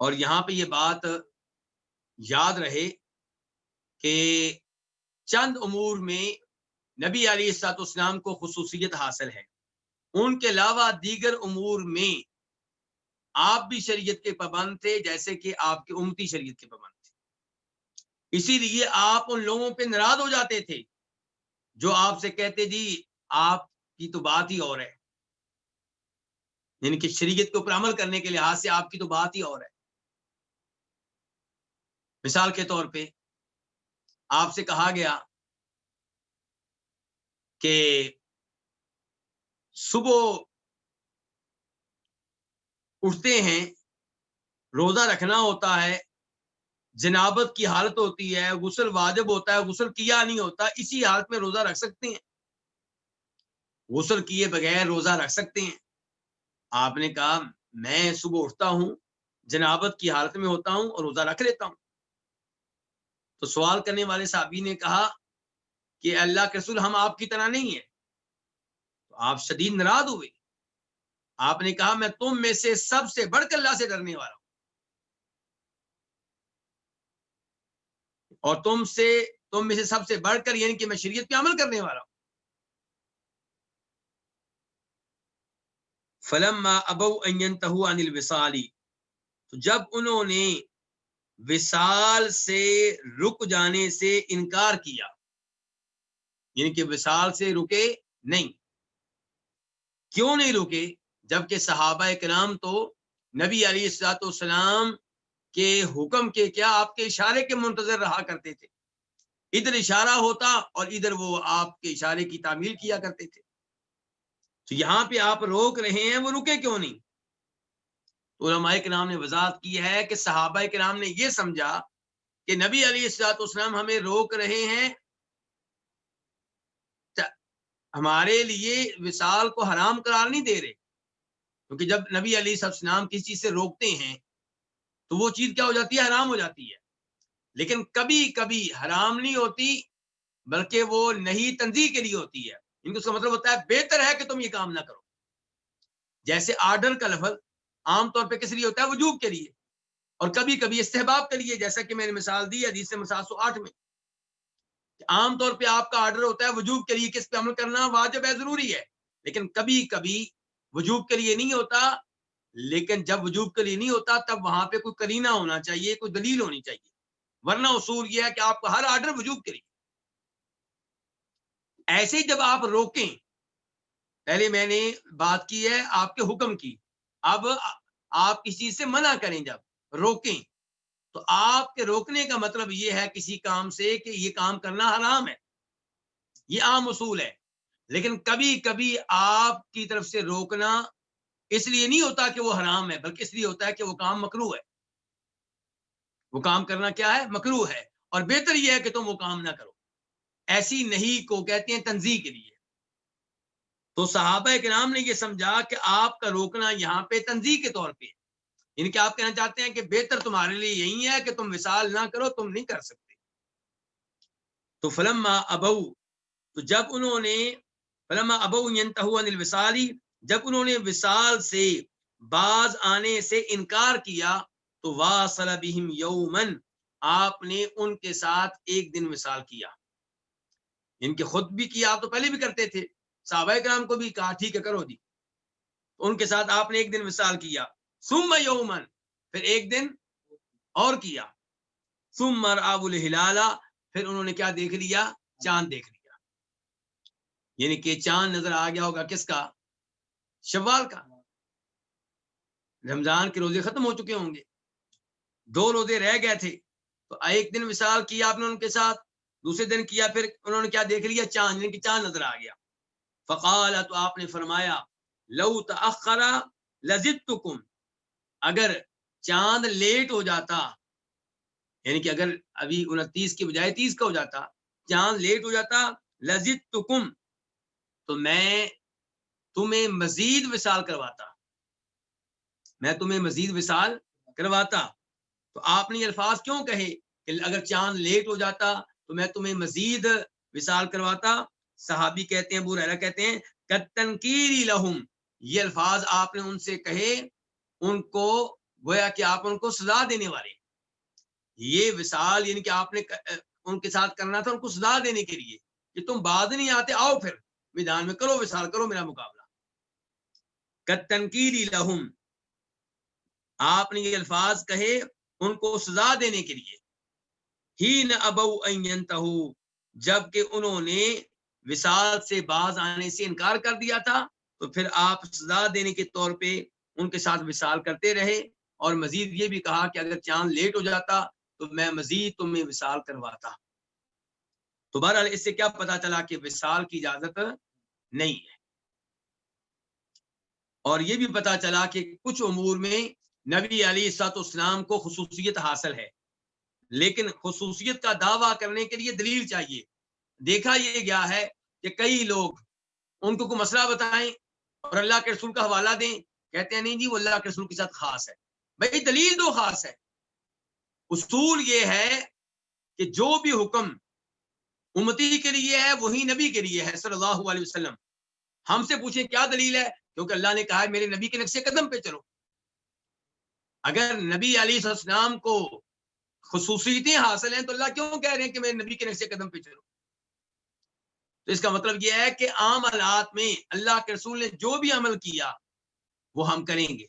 اور یہاں پہ یہ بات یاد رہے کہ چند امور میں نبی علیہ الصلوۃ والسلام کو خصوصیت حاصل ہے، ان کے علاوہ دیگر امور میں آپ بھی شریعت کے پابند تھے جیسے کہ آپ کے امتی شریعت کے پابند تھے، اسی لیے آپ ان لوگوں پہ ناراض ہو جاتے تھے جو آپ سے کہتے جی آپ کی تو بات ہی اور ہے، یعنی کہ شریعت کے اوپر عمل کرنے کے لحاظ سے آپ کی تو بات ہی اور ہے۔ مثال کے طور پہ آپ سے کہا گیا کہ صبح اٹھتے ہیں، روزہ رکھنا ہوتا ہے، جنابت کی حالت ہوتی ہے، غسل واجب ہوتا ہے، غسل کیا نہیں ہوتا، اسی حالت میں روزہ رکھ سکتے ہیں، غسل کیے بغیر روزہ رکھ سکتے ہیں؟ آپ نے کہا میں صبح اٹھتا ہوں، جنابت کی حالت میں ہوتا ہوں اور روزہ رکھ لیتا ہوں۔ تو سوال کرنے والے صحابی نے کہا کہ اللہ کے رسول ہم آپ کی طرح نہیں ہیں، تو آپ شدید ناراض ہوئے۔ آپ نے کہا میں تم میں سے سب سے بڑھ کر اللہ سے ڈرنے والا ہوں، اور تم میں سے سب سے بڑھ کر یعنی کہ میں شریعت پہ عمل کرنے والا ہوں۔ فلما ابوا ان ينتهوا عن الوصال، تو جب انہوں نے وصال سے رک جانے سے انکار کیا، یعنی کہ وصال سے رکے نہیں، کیوں نہیں رکے؟ جبکہ صحابہ کرام تو نبی علیہ الصلوۃ والسلام کے حکم کے کیا آپ کے اشارے کے منتظر رہا کرتے تھے، ادھر اشارہ ہوتا اور ادھر وہ آپ کے اشارے کی تعمیل کیا کرتے تھے، تو یہاں پہ آپ روک رہے ہیں، وہ رکے کیوں نہیں؟ تو علماء کرام نے وضاحت کی ہے کہ صحابہ کرام نے یہ سمجھا کہ نبی علیہ الصلوۃ والسلام ہمیں روک رہے ہیں، ہمارے لیے وصال کو حرام قرار نہیں دے رہے، کیونکہ جب نبی علیہ الصلوۃ والسلام کسی چیز سے روکتے ہیں تو وہ چیز کیا ہو جاتی ہے؟ حرام ہو جاتی ہے، لیکن کبھی کبھی حرام نہیں ہوتی بلکہ وہ نہیں تنزیہ کے لیے ہوتی ہے، ان کو اس کا مطلب ہوتا ہے بہتر ہے کہ تم یہ کام نہ کرو۔ جیسے آرڈر کا لفظ عام طور پہ کس لیے ہوتا ہے؟ وجوب کے لیے، اور کبھی کبھی استحباب کے لیے، جیسا کہ میں نے مثال دی حدیث 708 میں، عام طور پہ آپ کا آرڈر ہوتا ہے وجوب کے لیے، کس پہ عمل کرنا واجب ہے، ضروری ہے، لیکن کبھی کبھی وجوب کے لیے نہیں ہوتا، لیکن جب وجوب کے لیے نہیں ہوتا تب وہاں پہ کوئی قرینہ ہونا چاہیے، کوئی دلیل ہونی چاہیے، ورنہ اصول یہ ہے کہ آپ کا ہر آرڈر وجوب کے لیے۔ ایسے جب آپ روکیں، پہلے میں نے بات کی ہے آپ کے حکم کی، اب آپ کسی چیز سے منع کریں، جب روکیں تو آپ کے روکنے کا مطلب یہ ہے کسی کام سے کہ یہ کام کرنا حرام ہے، یہ عام اصول ہے، لیکن کبھی کبھی آپ کی طرف سے روکنا اس لیے نہیں ہوتا کہ وہ حرام ہے، بلکہ اس لیے ہوتا ہے کہ وہ کام مکروہ ہے، وہ کام کرنا کیا ہے؟ مکروہ ہے، اور بہتر یہ ہے کہ تم وہ کام نہ کرو، ایسی نہیں کو کہتے ہیں تنزیہ کے لیے۔ تو صحابہ کرام نے یہ سمجھا کہ آپ کا روکنا یہاں پہ تنزیہ کے طور پہ، یعنی کہ آپ کہنا چاہتے ہیں کہ بہتر تمہارے لیے یہی ہے کہ تم وصال نہ کرو، تم نہیں کر سکتے۔ تو فلما ابو، تو جب انہوں نے فلما ابوا ينتهوا عن الوصال، جب انہوں نے وصال سے باز آنے سے انکار کیا تو واصل بهم یوما، آپ نے ان کے ساتھ ایک دن وصال کیا، ان کے خود بھی کیا، آپ تو پہلے بھی کرتے تھے، صحابہ کرام کو بھی کہا ٹھیک ہے کرو جی، تو ان کے ساتھ آپ نے ایک دن وصال کیا، ثم یوما، پھر ایک دن اور کیا، ثم رأوا الہلال، پھر انہوں نے کیا دیکھ لیا؟ چاند دیکھ لیا، یعنی کہ چاند نظر آ گیا ہوگا کس کا؟ شوال کا، رمضان کے روزے ختم ہو چکے ہوں گے، 2 روزے رہ گئے تھے، تو ایک دن وصال کیا آپ نے ان کے ساتھ، دوسرے دن کیا، پھر انہوں نے کیا دیکھ لیا؟ چاند، یعنی کہ چاند نظر آ گیا، فقال، تو آپ نے فرمایا لو تأخر لزدتکم، اگر چاند لیٹ ہو جاتا، یعنی کہ اگر ابھی 29 کی بجائے 30 کا ہو جاتا، چاند لیٹ ہو جاتا، لزدتکم، تو میں تمہیں مزید وصال کرواتا، میں تمہیں مزید وصال کرواتا۔ تو آپ نے یہ الفاظ کیوں کہے کہ اگر چاند لیٹ ہو جاتا تو میں تمہیں مزید وصال کرواتا؟ صحابی کہتے ہیں، ابو ہریرہ کہتے ہیں کتنکیری لہم، یہ الفاظ آپ نے ان سے کہے ان کو گویا کہ آپ ان کو سزا دینے والے، یہ وصال یعنی کہ آپ نے ان کے ساتھ کرنا تھا ان کو سزا دینے کے لیے کہ تم بعد نہیں آتے، آؤ پھر میدان میں کرو وصال، کرو میرا مقابلہ، کتنکیری لہم، آپ نے یہ الفاظ کہے ان کو سزا دینے کے لیے، ہی نہ ابو ان ينتهوا، جب کہ انہوں نے وصال سے باز آنے سے انکار کر دیا تھا، تو پھر آپ سزا دینے کے طور پہ ان کے ساتھ وصال کرتے رہے، اور مزید یہ بھی کہا کہ اگر چاند لیٹ ہو جاتا تو میں مزید تمہیں وصال کرواتا۔ تو بہرحال اس سے کیا پتا چلا کہ وصال کی اجازت نہیں ہے، اور یہ بھی پتا چلا کہ کچھ امور میں نبی علیہ الصلوۃ والسلام کو خصوصیت حاصل ہے، لیکن خصوصیت کا دعویٰ کرنے کے لیے دلیل چاہیے۔ دیکھا یہ گیا ہے کہ کئی لوگ ان کو کوئی مسئلہ بتائیں اور اللہ کے رسول کا حوالہ دیں، کہتے ہیں نہیں جی وہ اللہ کے رسول کے ساتھ خاص ہے، بھائی دلیل دو خاص ہے۔ اصول یہ ہے کہ جو بھی حکم امتی کے لیے ہے وہی نبی کے لیے ہے صلی اللہ علیہ وسلم۔ ہم سے پوچھیں کیا دلیل ہے؟ کیونکہ اللہ نے کہا ہے میرے نبی کے نقش قدم پہ چلو۔ اگر نبی علیہ السلام کو خصوصیتیں حاصل ہیں تو اللہ کیوں کہہ رہے ہیں کہ میرے نبی کے نقش قدم پہ چلو؟ تو اس کا مطلب یہ ہے کہ عام حالات میں اللہ کے رسول نے جو بھی عمل کیا وہ ہم کریں گے،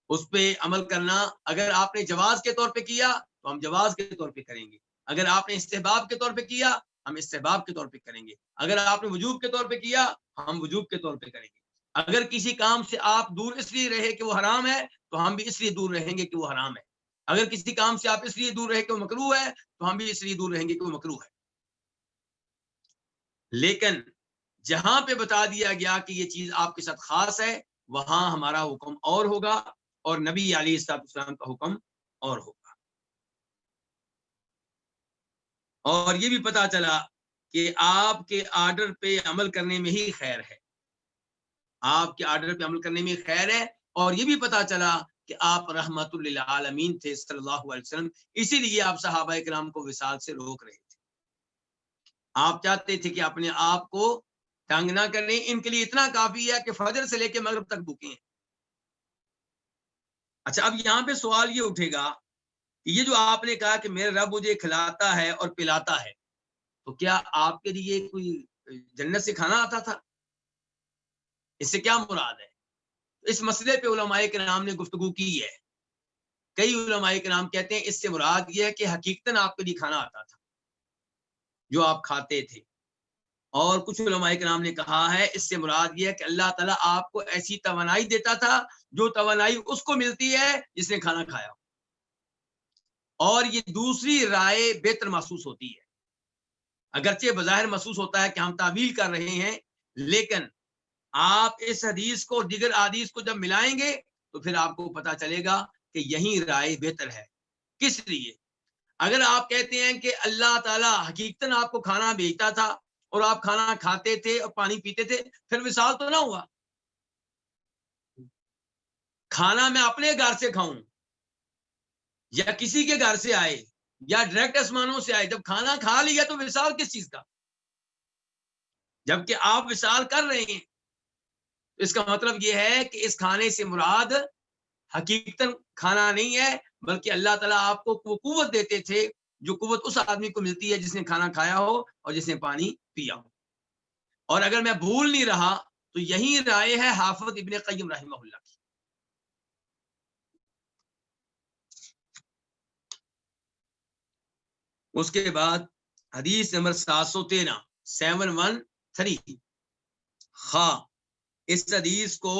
اس پہ عمل کرنا، اگر آپ نے جواز کے طور پہ کیا تو ہم جواز کے طور پہ کریں گے، اگر آپ نے استحباب کے طور پہ کیا ہم استحباب کے طور پہ کریں گے، اگر آپ نے وجوب کے طور پہ کیا ہم وجوب کے طور پہ کریں گے، اگر کسی کام سے آپ دور اس لیے رہے کہ وہ حرام ہے تو ہم بھی اس لیے دور رہیں گے کہ وہ حرام ہے، اگر کسی کام سے آپ اس لیے دور رہے کہ وہ مکروہ ہے تو ہم بھی اس لیے دور رہیں گے کہ وہ مکروہ ہے۔ لیکن جہاں پہ بتا دیا گیا کہ یہ چیز آپ کے ساتھ خاص ہے وہاں ہمارا حکم اور ہوگا اور نبی علیہ السلام کا حکم اور ہوگا۔ اور یہ بھی پتا چلا کہ آپ کے آرڈر پہ عمل کرنے میں ہی خیر ہے، آپ کے آرڈر پہ عمل کرنے میں خیر ہے، اور یہ بھی پتا چلا کہ آپ رحمت للعالمین تھے صلی اللہ علیہ وسلم، اسی لیے آپ صحابہ کرام کو وصال سے روک رہے تھے۔ آپ چاہتے تھے کہ اپنے آپ کو تنگ نہ کریں، ان کے لیے اتنا کافی ہے کہ فجر سے لے کے مغرب تک بھوکیں۔ اچھا اب یہاں پہ سوال یہ اٹھے گا کہ یہ جو آپ نے کہا کہ میرا رب مجھے کھلاتا ہے اور پلاتا ہے، تو کیا آپ کے لیے کوئی جنت سے کھانا آتا تھا؟ اس سے کیا مراد ہے؟ اس مسئلے پہ علماء کرام نے گفتگو کی ہے۔ کئی علماء کرام کہتے ہیں اس سے مراد یہ ہے کہ حقیقتاً آپ کے لیے کھانا آتا تھا جو آپ کھاتے تھے، اور کچھ علماء کرام نے کہا ہے اس سے مراد یہ ہے کہ اللہ تعالیٰ آپ کو ایسی توانائی دیتا تھا جو توانائی اس کو ملتی ہے جس نے کھانا کھایا، اور یہ دوسری رائے بہتر محسوس ہوتی ہے، اگرچہ بظاہر محسوس ہوتا ہے کہ ہم تعویل کر رہے ہیں، لیکن آپ اس حدیث کو دیگر احادیث کو جب ملائیں گے تو پھر آپ کو پتا چلے گا کہ یہی رائے بہتر ہے۔ کس لیے؟ اگر آپ کہتے ہیں کہ اللہ تعالیٰ حقیقتاً آپ کو کھانا بھیجتا تھا اور آپ کھانا کھاتے تھے اور پانی پیتے تھے، پھر وصال تو نہ ہوا۔ کھانا میں اپنے گھر سے کھاؤں یا کسی کے گھر سے آئے یا ڈائریکٹ آسمانوں سے آئے، جب کھانا کھا لیا تو وصال کس چیز کا؟ جبکہ آپ وصال کر رہے ہیں. اس کا مطلب یہ ہے کہ اس کھانے سے مراد حقیقتاً کھانا نہیں ہے، بلکہ اللہ تعالیٰ آپ کو وہ قوت دیتے تھے جو قوت اس آدمی کو ملتی ہے جس نے کھانا کھایا ہو اور جس نے پانی پیا ہو. اور اگر میں بھول نہیں رہا تو یہی رائے ہے حافظ ابن قیم رحمہ اللہ کی. اس کے بعد حدیث نمبر 713 713 خواہ اس حدیث کو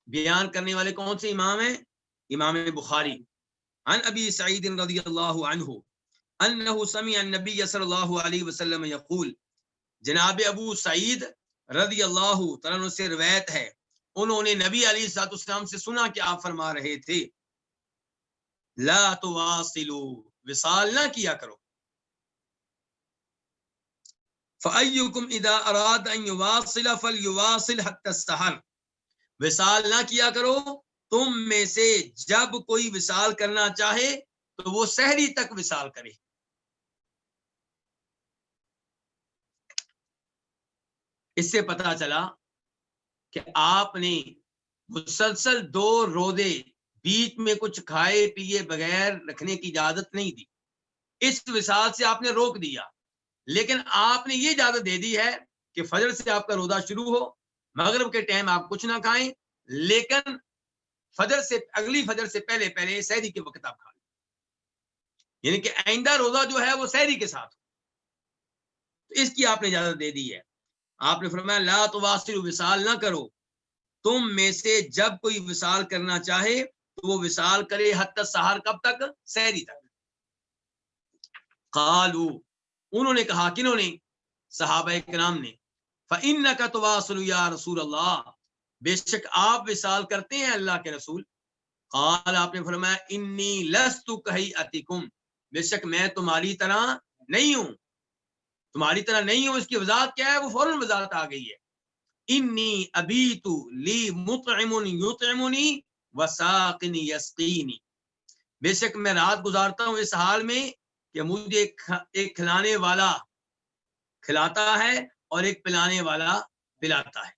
بیان کرنے والے کون سے امام ہیں؟ امام بخاری. عن ابی سعید رضی اللہ عنہ انہ سمع النبی صلی اللہ علیہ وسلم یقول، جناب ابو سعید رضی اللہ تعالیٰ عنہ سے روایت ہے انہوں نے نبی علیہ الصلوۃ والسلام سے سنا کہ آپ فرما رہے تھے لا تواصلوا، وصال نہ کیا کرو. فأيكم اذا اراد ان يواصل فليواصل حتى السحر، وصال نہ کیا کرو تم میں سے جب کوئی وصال کرنا چاہے تو وہ سحری تک وصال کرے. اس سے پتہ چلا کہ آپ نے مسلسل 2 روزے بیچ میں کچھ کھائے پیے بغیر رکھنے کی اجازت نہیں دی. اس وصال سے آپ نے روک دیا، لیکن آپ نے یہ اجازت دے دی ہے کہ فجر سے آپ کا روزہ شروع ہو، مغرب کے ٹائم آپ کچھ نہ کھائیں، لیکن اگلی فجر سے پہلے سحری کے وقت آپ کھا لیں. یعنی کہ آئندہ روزہ جو ہے وہ سحری کے ساتھ ہو. تو اس کی آپ نے اجازت دے دی ہے. آپ نے فرمایا لا تواصلوا، وصال نہ کرو تم میں سے جب کوئی وصال کرنا چاہے تو وہ وصال کرے حتی السحر، کب تک؟ سحری تک. قالوا، انہوں نے کہا، کنہوں نے؟ صحابہ کرام نے. فإنک تواصل یا رسول اللہ، بے شک آپ وصال کرتے ہیں اللہ کے رسول. قال، آپ نے فرمایا انی لست کہیئتکم، بے شک میں تمہاری طرح نہیں ہوں. تمہاری طرح نہیں ہوں، اس کی وضاحت کیا ہے؟ وہ فوراً وضاحت آ گئی ہے. انی ابیت لی مطعم یطعمنی وساقن یسقینی، بے شک میں رات گزارتا ہوں اس حال میں کہ مجھے ایک کھلانے والا کھلاتا ہے اور ایک پلانے والا پلاتا ہے.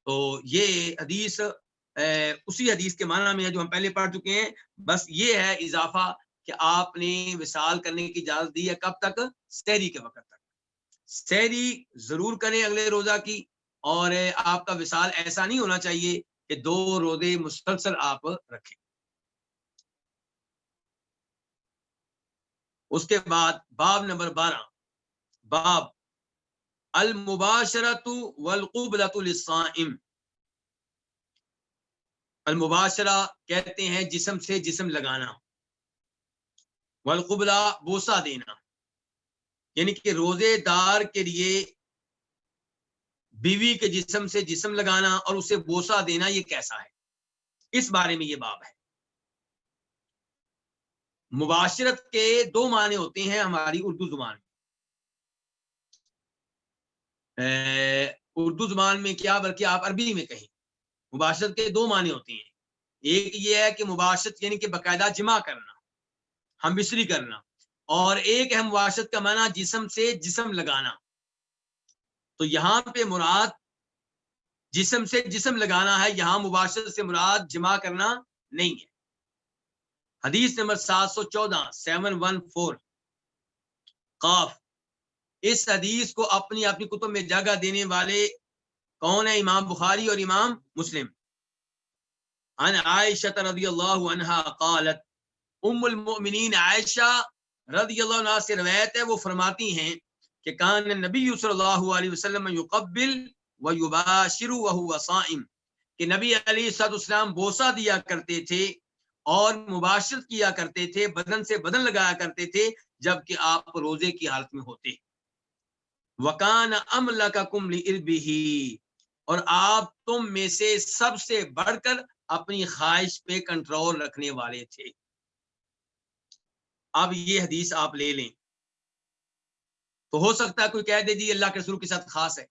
تو یہ حدیث اسی حدیث کے معنی میں ہے جو ہم پہلے پڑھ چکے ہیں. بس یہ ہے اضافہ کہ آپ نے وصال کرنے کی اجازت دی ہے کب تک؟ سحری کے وقت تک. سحری ضرور کریں اگلے روزہ کی، اور آپ کا وصال ایسا نہیں ہونا چاہیے کہ 2 روزے مسلسل آپ رکھیں. اس کے بعد باب نمبر 12، باب المباشرۃ والقبلۃ للصائم. المباشرہ کہتے ہیں جسم سے جسم لگانا، والقبلہ بوسہ دینا. یعنی کہ روزے دار کے لیے بیوی کے جسم سے جسم لگانا اور اسے بوسہ دینا یہ کیسا ہے، اس بارے میں یہ باب ہے. مباشرت کے 2 معنی ہوتے ہیں ہماری اردو زبان میں. اردو زبان میں کیا بلکہ آپ عربی میں کہیں، مباشرت کے 2 معنی ہوتے ہیں. ایک یہ ہے کہ مباشرت یعنی کہ باقاعدہ جمع کرنا، ہم بستری کرنا، اور ایک ہے مباشرت کا معنی جسم سے جسم لگانا. تو یہاں پہ مراد جسم سے جسم لگانا ہے، یہاں مباشرت سے مراد جمع کرنا نہیں ہے. حدیث نمبر 714 714 قاف. اس حدیث کو اپنی کتب میں جگہ دینے والے کون ہیں؟ امام بخاری اور امام مسلم. عن عائشہ رضی اللہ عنہا قالت، ام المؤمنین عائشہ رضی اللہ عنہ سے روایت ہے، وہ فرماتی ہیں کہ کان نبی صلی اللہ علیہ وسلم یقبل ویباشر وهو صائم، کہ نبی علیہ الصلوۃ والسلام بوسہ دیا کرتے تھے اور مباشرت کیا کرتے تھے، بدن سے بدن لگایا کرتے تھے جبکہ آپ روزے کی حالت میں ہوتے. وکان املککم لعربہ، اور آپ تم میں سے سب سے بڑھ کر اپنی خواہش پہ کنٹرول رکھنے والے تھے. اب یہ حدیث آپ لے لیں تو ہو سکتا ہے کوئی کہہ دے جی اللہ کے رسول کے ساتھ خاص ہے.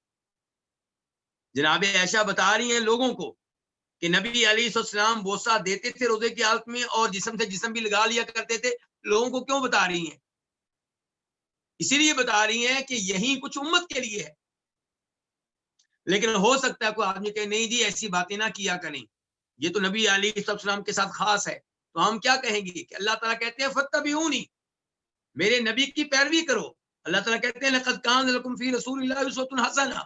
جناب عائشہ بتا رہی ہیں لوگوں کو کہ نبی علیہ السلام بوسہ دیتے تھے روزے کی حالت میں اور جسم سے جسم بھی لگا لیا کرتے تھے. لوگوں کو کیوں بتا رہی ہیں؟ اسی لیے بتا رہی ہیں کہ یہی کچھ امت کے لیے ہے. لیکن ہو سکتا ہے کوئی آدمی کہے نہیں جی ایسی باتیں نہ کیا کریں، یہ تو نبی علیہ السلام کے ساتھ خاص ہے، تو ہم کیا کہیں گے کہ اللہ تعالیٰ کہتے ہیں فاتبعونی، میرے نبی کی پیروی کرو۔ اللہ تعالیٰ کہتے ہیں لقد کان لکم فی رسول اللہ اسوۃ حسنہ،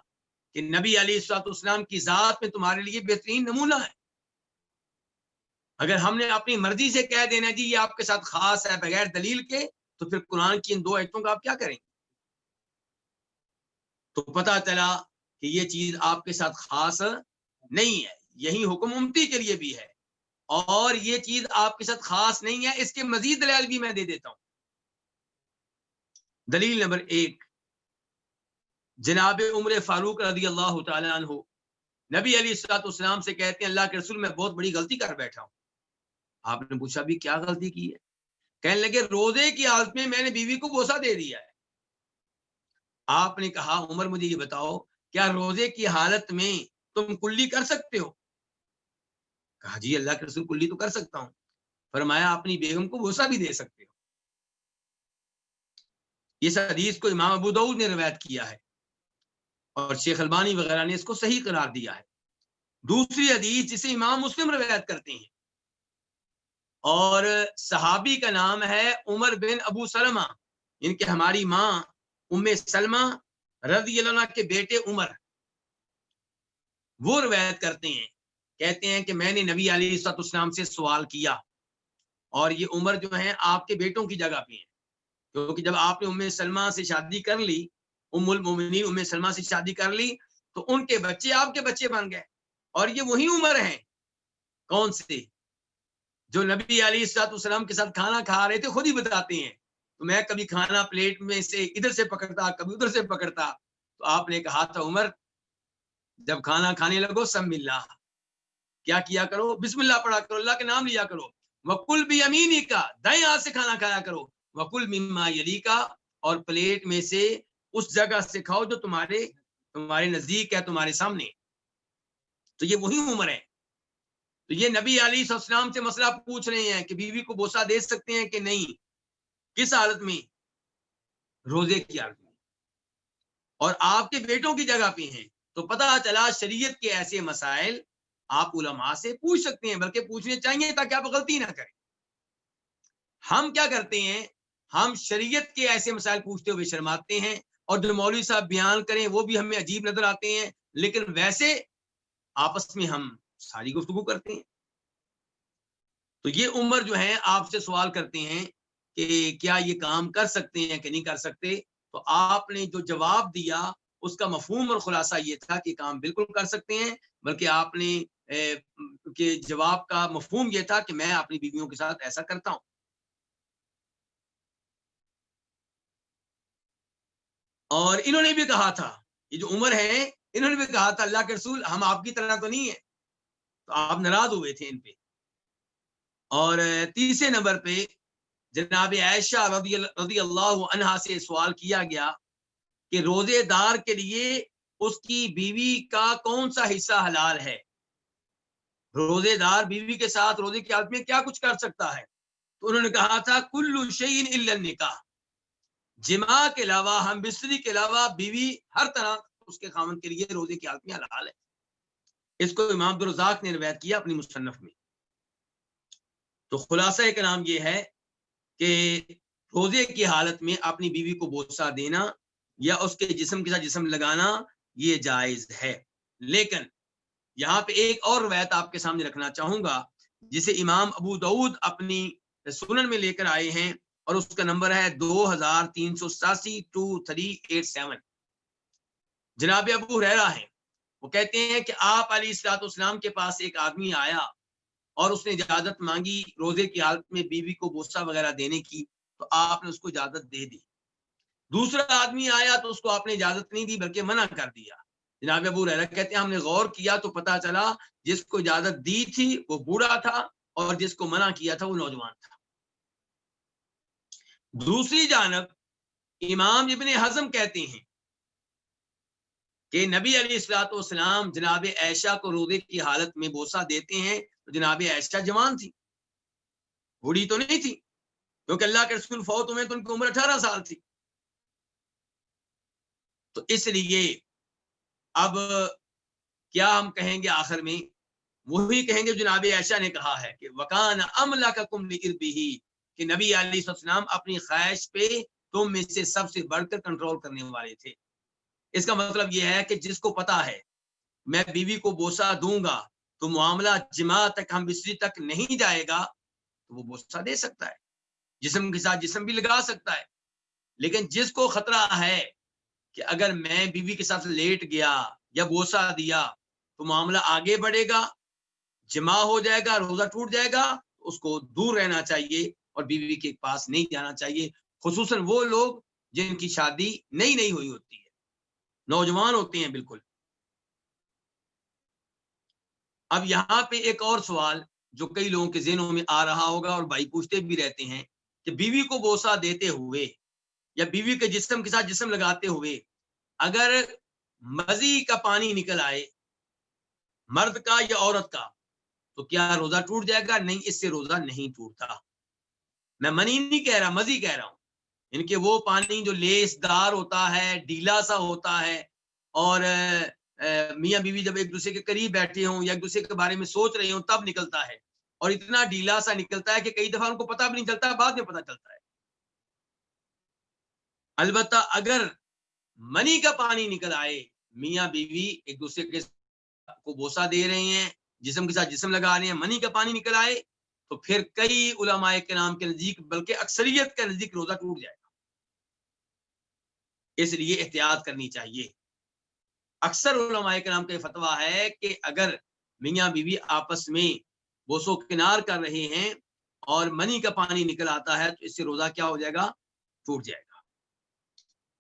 کہ نبی علیہ السلام کی ذات میں تمہارے لیے بہترین نمونہ ہے۔ اگر ہم نے اپنی مرضی سے کہہ دینا جی یہ آپ کے ساتھ خاص ہے بغیر دلیل کے، تو پھر قرآن کی ان 2 آیتوں کا آپ کیا کریں؟ تو پتہ چلا کہ یہ چیز آپ کے ساتھ خاص نہیں ہے، یہی حکم امتی کے لیے بھی ہے، اور یہ چیز آپ کے ساتھ خاص نہیں ہے، اس کے مزید دلائل بھی میں دے دیتا ہوں۔ دلیل نمبر 1، جناب عمر فاروق رضی اللہ تعالی عنہ نبی علیہ السلام سے کہتے ہیں اللہ کے رسول میں بہت بڑی غلطی کر بیٹھا ہوں۔ آپ نے پوچھا بھی کیا غلطی کی ہے؟ کہنے لگے روزے کی حالت میں میں نے بیوی کو بوسہ دے دیا ہے۔ آپ نے کہا عمر مجھے یہ بتاؤ کیا روزے کی حالت میں تم کلی کر سکتے ہو؟ کہا جی اللہ کے رسول کلی تو کر سکتا ہوں۔ فرمایا اپنی بیگم کو بوسہ بھی دے سکتے ہو۔ اس حدیث کو امام ابو داؤد نے روایت کیا ہے اور شیخ البانی وغیرہ نے اس کو صحیح قرار دیا ہے۔ دوسری حدیث جسے امام مسلم روایت کرتے ہیں اور صحابی کا نام ہے عمر بن ابو سلمہ، ان کے ہماری ماں ام سلمہ رضی اللہ عنہ کے بیٹے عمر، وہ روایت کرتے ہیں، کہتے ہیں کہ میں نے نبی علیہ السلام سے سوال کیا، اور یہ عمر جو ہیں آپ کے بیٹوں کی جگہ پہ ہیں، کیونکہ جب آپ نے ام سلمہ سے شادی کر لی، ام المومنین ام سلمہ سے شادی کر لی، تو ان کے بچے آپ کے بچے بن گئے، اور یہ وہی عمر ہیں کون سے جو نبی علیہ السلام کے ساتھ کھانا کھا رہے تھے، خود ہی بتاتے ہیں تو میں کبھی کھانا پلیٹ میں سے ادھر سے پکڑتا کبھی ادھر سے پکڑتا، تو آپ نے کہا تھا عمر جب کھانا کھانے لگو سم اللہ، کیا کیا کرو؟ بسم اللہ پڑھا کرو، اللہ کے نام لیا کرو، وکل بیمینی کا، دائیں ہاتھ سے کھانا کھایا کرو، وکل مما یلی کا، اور پلیٹ میں سے اس جگہ سے کھاؤ جو تمہارے نزدیک ہے، تمہارے سامنے۔ تو یہ وہی عمر ہے۔ تو یہ نبی علیہ السلام سے مسئلہ پوچھ رہے ہیں کہ بیوی کو بوسہ دے سکتے ہیں کہ نہیں، کس حالت میں؟ روزے کی حالت میں، اور آپ کے بیٹوں کی جگہ پہ ہیں۔ تو پتہ چلا شریعت کے ایسے مسائل آپ علماء سے پوچھ سکتے ہیں، بلکہ پوچھنے چاہیے تاکہ آپ غلطی نہ کریں۔ ہم کیا کرتے ہیں؟ ہم شریعت کے ایسے مسائل پوچھتے ہوئے شرماتے ہیں، اور جو مولوی صاحب بیان کریں وہ بھی ہمیں عجیب نظر آتے ہیں، لیکن ویسے آپس میں ہم ساری گفتگو کرتے ہیں۔ تو یہ عمر جو ہے آپ سے سوال کرتے ہیں کہ کیا یہ کام کر سکتے ہیں کہ نہیں کر سکتے، تو آپ نے جو جواب دیا اس کا مفہوم اور خلاصہ یہ تھا کہ کام بالکل کر سکتے ہیں، بلکہ آپ نے کہ جواب کا مفہوم یہ تھا کہ میں اپنی بیویوں کے ساتھ ایسا کرتا ہوں۔ اور انہوں نے بھی کہا تھا، یہ جو عمر ہیں انہوں نے بھی کہا تھا اللہ کے رسول ہم آپ کی طرح تو نہیں ہیں، تو آپ ناراض ہوئے تھے ان پہ۔ اور تیسرے نمبر پہ جناب عائشہ رضی اللہ عنہا سے سوال کیا گیا کہ روزے دار کے لیے اس کی بیوی کا کون سا حصہ حلال ہے، روزے دار بیوی کے ساتھ روزے کی حالت میں کیا کچھ کر سکتا ہے؟ تو انہوں نے کہا تھا کل شیء الا النکاح، جماع کے علاوہ، ہم بستری کے علاوہ بیوی ہر طرح اس کے خاوند کے لیے روزے کی حالت میں حلال ہے۔ اس کو امام عبدالرزاق نے روایت کیا اپنی مصنف میں۔ تو خلاصہ کلام یہ ہے کہ روزے کی حالت میں اپنی بیوی کو بوسہ دینا یا اس کے جسم کے ساتھ جسم لگانا یہ جائز ہے، لیکن یہاں پہ ایک اور روایت آپ کے سامنے رکھنا چاہوں گا جسے امام ابو داؤد اپنی سنن میں لے کر آئے ہیں، اور اس کا نمبر ہے 2387 جناب ابو ہریرہ ہیں، وہ کہتے ہیں کہ آپ علیہ السلام کے پاس ایک آدمی آیا اور اس نے اجازت مانگی روزے کی حالت میں بیوی کو بوسہ وغیرہ دینے کی، تو آپ نے اس کو اجازت دے دی۔ دوسرا آدمی آیا تو اس کو آپ نے اجازت نہیں دی بلکہ منع کر دیا۔ جناب ابو ہریرہ کہتے ہیں ہم نے غور کیا تو پتہ چلا جس کو اجازت دی تھی وہ بوڑھا تھا اور جس کو منع کیا تھا وہ نوجوان تھا۔ دوسری جانب امام ابن حزم کہتے ہیں کہ نبی علیہ الصلوۃ والسلام جناب عائشہ کو روزے کی حالت میں بوسہ دیتے ہیں، تو جناب عائشہ جوان تھی، بوڑھی تو نہیں تھی، کیونکہ اللہ کے رسول فوت ہوئے تو ان کی عمر 18 سال تھی۔ تو اس لیے اب کیا ہم کہیں گے آخر میں؟ وہی کہیں گے جناب عائشہ نے کہا ہے کہ وکان املککم لعربہ، کہ نبی علیہ السلام اپنی خواہش پہ تم میں سے سب سے بڑھ کر کنٹرول کرنے والے تھے۔ اس کا مطلب یہ ہے کہ جس کو پتا ہے میں بیوی کو بوسہ دوں گا تو معاملہ جماع تک، ہم بستری تک نہیں جائے گا، تو وہ بوسہ دے سکتا ہے، جسم کے ساتھ جسم بھی لگا سکتا ہے۔ لیکن جس کو خطرہ ہے کہ اگر میں بیوی کے ساتھ لیٹ گیا یا بوسہ دیا تو معاملہ آگے بڑھے گا، جماع ہو جائے گا، روزہ ٹوٹ جائے گا، اس کو دور رہنا چاہیے اور بیوی کے پاس نہیں جانا چاہیے، خصوصاً وہ لوگ جن کی شادی نئی نئی ہوئی ہوتی ہے، نوجوان ہوتے ہیں بالکل۔ اب یہاں پہ ایک اور سوال جو کئی لوگوں کے ذہنوں میں آ رہا ہوگا اور بھائی پوچھتے بھی رہتے ہیں کہ بیوی کو بوسہ دیتے ہوئے یا بیوی کے جسم کے ساتھ جسم لگاتے ہوئے اگر مزی کا پانی نکل آئے، مرد کا یا عورت کا، تو کیا روزہ ٹوٹ جائے گا؟ نہیں، اس سے روزہ نہیں ٹوٹتا۔ میں منی نہیں کہہ رہا، مزی کہہ رہا ہوں، ان کے وہ پانی جو لیس دار ہوتا ہے، ڈھیلا سا ہوتا ہے، اور میاں بیوی جب ایک دوسرے کے قریب بیٹھے ہوں یا ایک دوسرے کے بارے میں سوچ رہے ہوں تب نکلتا ہے، اور اتنا ڈھیلا سا نکلتا ہے کہ کئی دفعہ ان کو پتہ بھی نہیں چلتا، بعد میں پتہ چلتا ہے۔ البتہ اگر منی کا پانی نکل آئے، میاں بیوی ایک دوسرے کے کو بوسہ دے رہے ہیں، جسم کے ساتھ جسم لگا رہے ہیں، منی کا پانی نکل آئے، تو پھر کئی علماء کرام کے نزدیک، بلکہ اکثریت کے نزدیک، روزہ ٹوٹ جائے گا۔ اس لیے احتیاط کرنی چاہیے۔ اکثر علماء کرام کا یہ فتویٰ ہے کہ اگر میاں بیوی آپس میں بوس و کنار کر رہے ہیں اور منی کا پانی نکل آتا ہے تو اس سے روزہ کیا ہو جائے گا؟ ٹوٹ جائے گا۔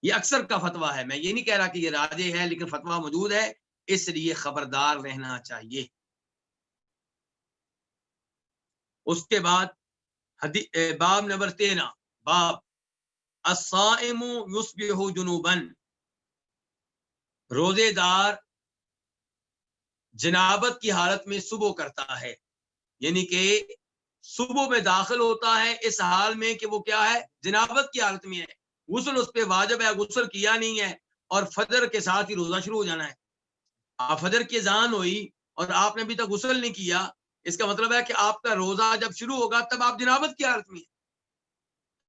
یہ اکثر کا فتویٰ ہے، میں یہ نہیں کہہ رہا کہ یہ راجح ہے، لیکن فتویٰ موجود ہے، اس لیے خبردار رہنا چاہیے۔ اس کے بعد باب نمبر 13، باب الصائم یصبح جنوبا، روزے دار جنابت کی حالت میں صبح کرتا ہے، یعنی کہ صبح میں داخل ہوتا ہے اس حال میں کہ وہ کیا ہے؟ جنابت کی حالت میں ہے، غسل اس پہ واجب ہے، غسل کیا نہیں ہے، اور فجر کے ساتھ ہی روزہ شروع ہو جانا ہے۔ آپ فجر کی اذان ہوئی اور آپ نے ابھی تک غسل نہیں کیا، اس کا مطلب ہے کہ آپ کا روزہ جب شروع ہوگا تب آپ جنابت کی حالت میں ہیں،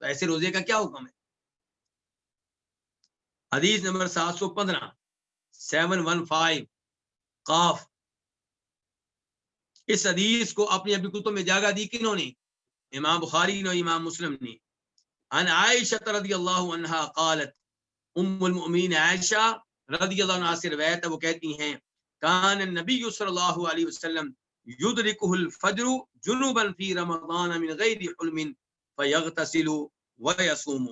تو ایسے روزے کا کیا حکم ہے؟ حدیث نمبر 715، 715 قاف۔ اس حدیث کو اپنی ابھی کتب میں جگہ دی کنہوں نے؟ امام بخاری نے، امام مسلم نے۔ عن عائشہ رضی اللہ عنہا قالت، ام المؤمنین عائشہ رضی اللہ عنہا سے روایت ہے، وہ کہتی ہیں کان النبی صلی اللہ علیہ وسلم یدرکہ الفجر جنوبا فی رمضان من غیر حلم فیغتسل ویصوم۔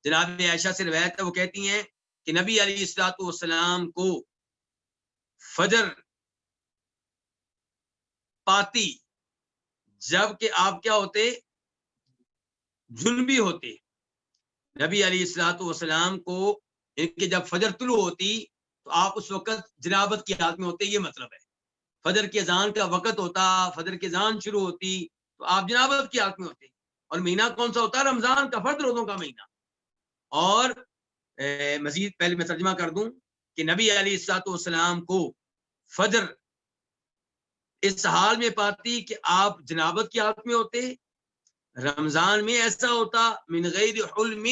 جناب عائشہ سے روایت ہے، وہ کہتی ہیں کہ نبی علیہ الصلوۃ والسلام کو فجر پاتی جب کہ آپ کیا ہوتے؟ جنبی ہوتے۔ نبی علیہ الصلوۃ والسلام کو ان کے جب فجر طلوع ہوتی تو آپ اس وقت جنابت کی حالت میں ہوتے، یہ مطلب ہے۔ فجر کی اذان کا وقت ہوتا، فجر کی اذان شروع ہوتی تو آپ جنابت کی حالت میں ہوتے۔ اور مہینہ کون سا ہوتا؟ رمضان کا، فرض روزوں کا مہینہ۔ اور مزید پہلے میں ترجمہ کر دوں کہ نبی علیہ الصلوۃ والسلام کو فجر اس حال میں پاتی کہ آپ جنابت کی حالت میں ہوتے۔ رمضان میں ایسا ہوتا من غیر حلم،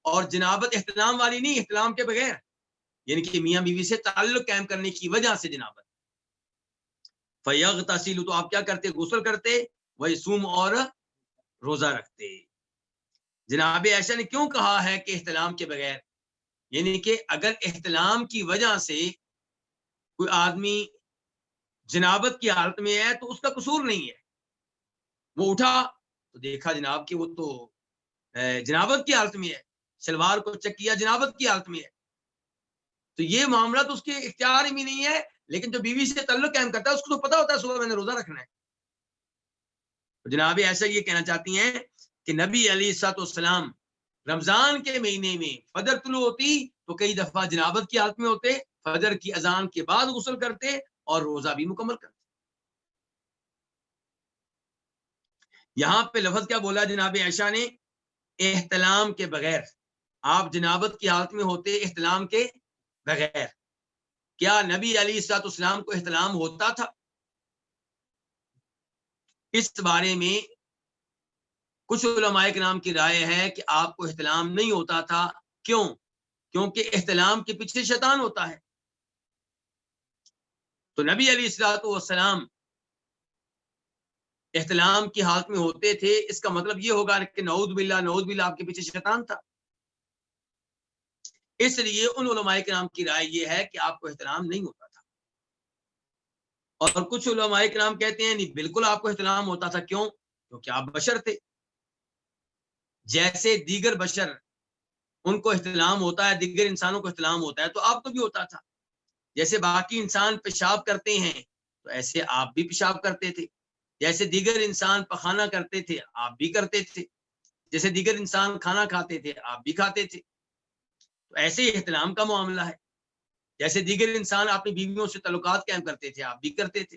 اور جنابت احتلام والی نہیں، احتلام کے بغیر، یعنی کہ میاں بیوی سے تعلق قائم کرنے کی وجہ سے جنابت۔ فیغتسل، تو آپ کیا کرتے؟ غسل کرتے، ویصوم، اور روزہ رکھتے۔ جناب عائشہ نے کیوں کہا ہے کہ احتلام کے بغیر؟ یعنی کہ اگر احتلام کی وجہ سے کوئی آدمی جنابت کی حالت میں ہے تو اس کا قصور نہیں ہے، وہ اٹھا تو دیکھا جناب کہ وہ تو جنابت کی حالت میں ہے، شلوار کو چیک کیا جنابت کی حالت میں ہے، تو یہ معاملہ تو اس کے اختیار میں نہیں ہے۔ لیکن جو بیوی سے تعلق قائم کرتا ہے اس کو تو پتا ہوتا ہے صبح میں نے روزہ رکھنا ہے۔ تو جناب ایسا یہ کہنا چاہتی ہیں کہ نبی علیہ الصلوۃ والسلام رمضان کے مہینے میں فجر طلوع ہوتی تو کئی دفعہ جنابت کی حالت میں ہوتے، فجر کی اذان کے بعد غسل کرتے اور روزہ بھی مکمل کرتے۔ یہاں پہ لفظ کیا بولا جناب عائشہ نے؟ احتلام کے بغیر۔ آپ جنابت کی حالت میں ہوتے احتلام کے بغیر۔ کیا نبی علیہ الصلوۃ والسلام کو احتلام ہوتا تھا؟ اس بارے میں کچھ علماء کرام کی رائے ہے کہ آپ کو احتلام نہیں ہوتا تھا. کیوں؟ کیونکہ احتلام کے پیچھے شیطان ہوتا ہے. تو نبی علیہ الصلوۃ والسلام احتلام کی حالت میں ہوتے تھے، اس کا مطلب یہ ہوگا کہ نعوذ باللہ آپ کے پیچھے شیطان تھا. اس لیے ان علماء کرام کی رائے یہ ہے کہ آپ کو احتلام نہیں ہوتا تھا. اور کچھ علماء کرام کہتے ہیں نہیں، بالکل آپ کو احتلام ہوتا تھا. کیوں؟ کیونکہ آپ بشر تھے، جیسے دیگر بشر ان کو احتلام ہوتا ہے، دیگر انسانوں کو احتلام ہوتا ہے، تو آپ کو بھی ہوتا تھا. جیسے باقی انسان پیشاب کرتے ہیں تو ایسے آپ بھی پیشاب کرتے تھے. جیسے دیگر انسان پخانہ کرتے تھے آپ بھی کرتے تھے. جیسے دیگر انسان کھانا کھاتے تھے آپ بھی کھاتے تھے. تو ایسے ہی احتلام کا معاملہ ہے. جیسے دیگر انسان اپنی بیویوں سے تعلقات قائم کرتے تھے آپ بھی کرتے تھے.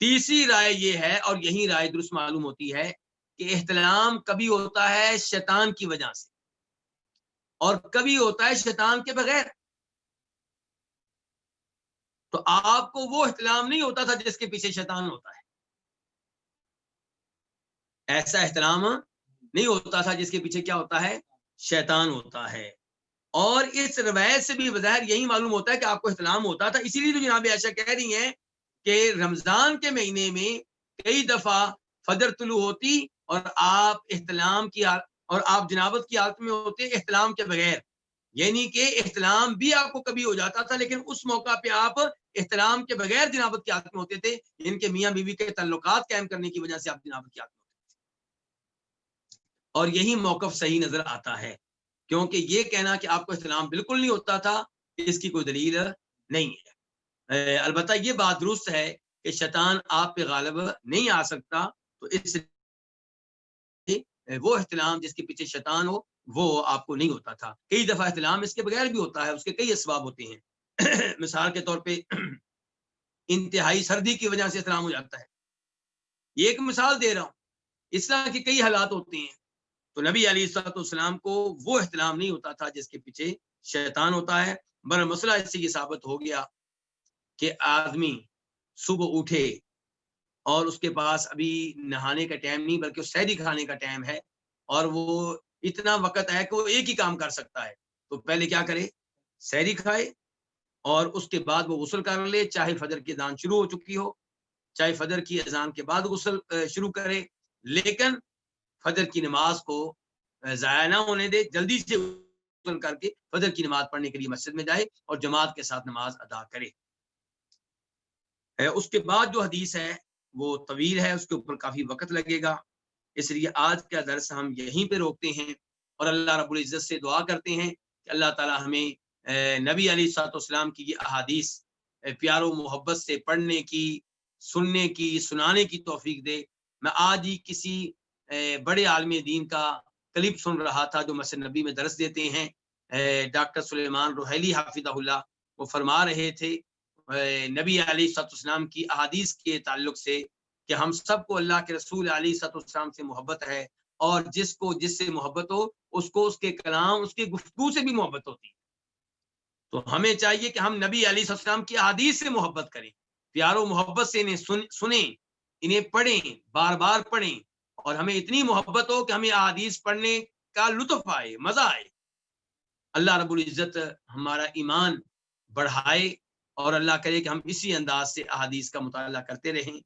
تیسری رائے یہ ہے، اور یہی رائے درست معلوم ہوتی ہے، کہ احتلام کبھی ہوتا ہے شیطان کی وجہ سے اور کبھی ہوتا ہے شیطان کے بغیر. تو آپ کو وہ احتلام نہیں ہوتا تھا جس کے پیچھے شیطان ہوتا ہے. ایسا احترام نہیں ہوتا تھا جس کے پیچھے کیا ہوتا ہے؟ شیطان ہوتا ہے. اور اس روایت سے بھی بظاہر یہی معلوم ہوتا ہے کہ آپ کو احترام ہوتا تھا. اسی لیے تو جناب عائشہ کہہ رہی ہیں کہ رمضان کے مہینے میں کئی دفعہ فجر طلوع ہوتی اور آپ احتلام کی اور آپ جنابت کی حالت میں ہوتے احتلام کے بغیر. یعنی کہ احتلام بھی آپ کو کبھی ہو جاتا تھا، لیکن اس موقع پہ آپ احتلام کے بغیر جنابت کی حالت میں ہوتے تھے. ان کے میاں بیوی کے تعلقات قائم کرنے کی وجہ سے آپ جنابت کی حالت میں ہوتے تھے. اور یہی موقف صحیح نظر آتا ہے، کیونکہ یہ کہنا کہ آپ کو احتلام بالکل نہیں ہوتا تھا اس کی کوئی دلیل نہیں ہے. البتہ یہ بات درست ہے کہ شیطان آپ پہ غالب نہیں آ سکتا. تو اس وہ احتلام جس کے پیچھے شیطان ہو وہ آپ کو نہیں ہوتا تھا. کئی دفعہ احتلام اس کے بغیر بھی ہوتا ہے، اس کے کئی اسباب ہوتے ہیں. مثال کے طور پہ انتہائی سردی کی وجہ سے احتلام ہو جاتا ہے. یہ ایک مثال دے رہا ہوں. اس طرح کے کئی حالات ہوتے ہیں. تو نبی علیہ الصلوۃ والسلام کو وہ احتلام نہیں ہوتا تھا جس کے پیچھے شیطان ہوتا ہے. بر مسئلہ اس سے یہ ثابت ہو گیا کہ آدمی صبح اٹھے اور اس کے پاس ابھی نہانے کا ٹائم نہیں بلکہ سحری کھانے کا ٹائم ہے، اور وہ اتنا وقت ہے کہ وہ ایک ہی کام کر سکتا ہے. تو پہلے کیا کرے؟ سحری کھائے اور اس کے بعد وہ غسل کر لے، چاہے فجر کی اذان شروع ہو چکی ہو، چاہے فجر کی اذان کے بعد غسل شروع کرے، لیکن فجر کی نماز کو ضائع نہ ہونے دے. جلدی سے غسل کر کے فجر کی نماز پڑھنے کے لیے مسجد میں جائے اور جماعت کے ساتھ نماز ادا کرے. اس کے بعد جو حدیث ہے وہ طویل ہے، اس کے اوپر کافی وقت لگے گا، اس لیے آج کا درس ہم یہیں پہ روکتے ہیں اور اللہ رب العزت سے دعا کرتے ہیں کہ اللہ تعالی ہمیں نبی علیہ الصلوۃ والسلام کی یہ احادیث پیار و محبت سے پڑھنے کی، سننے کی، سنانے کی توفیق دے. میں آج ہی کسی بڑے عالم دین کا کلپ سن رہا تھا جو مسجد نبی میں درس دیتے ہیں، ڈاکٹر سلیمان روحیلی حافظہ اللہ. وہ فرما رہے تھے نبی علیہ الصلوۃ والسلام کی احادیث کے تعلق سے کہ ہم سب کو اللہ کے رسول علیہ الصلوۃ والسلام سے محبت ہے، اور جس سے محبت ہو اس کو اس کے کلام، اس کے گفتگو سے بھی محبت ہوتی ہے. تو ہمیں چاہیے کہ ہم نبی علیہ الصلوۃ والسلام کی احادیث سے محبت کریں، پیار و محبت سے انہیں سنیں، انہیں پڑھیں، بار بار پڑھیں، اور ہمیں اتنی محبت ہو کہ ہمیں احادیث پڑھنے کا لطف آئے، مزہ آئے. اللہ رب العزت ہمارا ایمان بڑھائے اور اللہ کرے کہ ہم اسی انداز سے احادیث کا مطالعہ کرتے رہیں.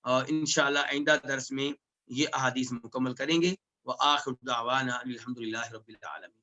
اور انشاءاللہ آئندہ درس میں یہ احادیث مکمل کریں گے. وآخر دعوانا الحمدللہ رب العالمین.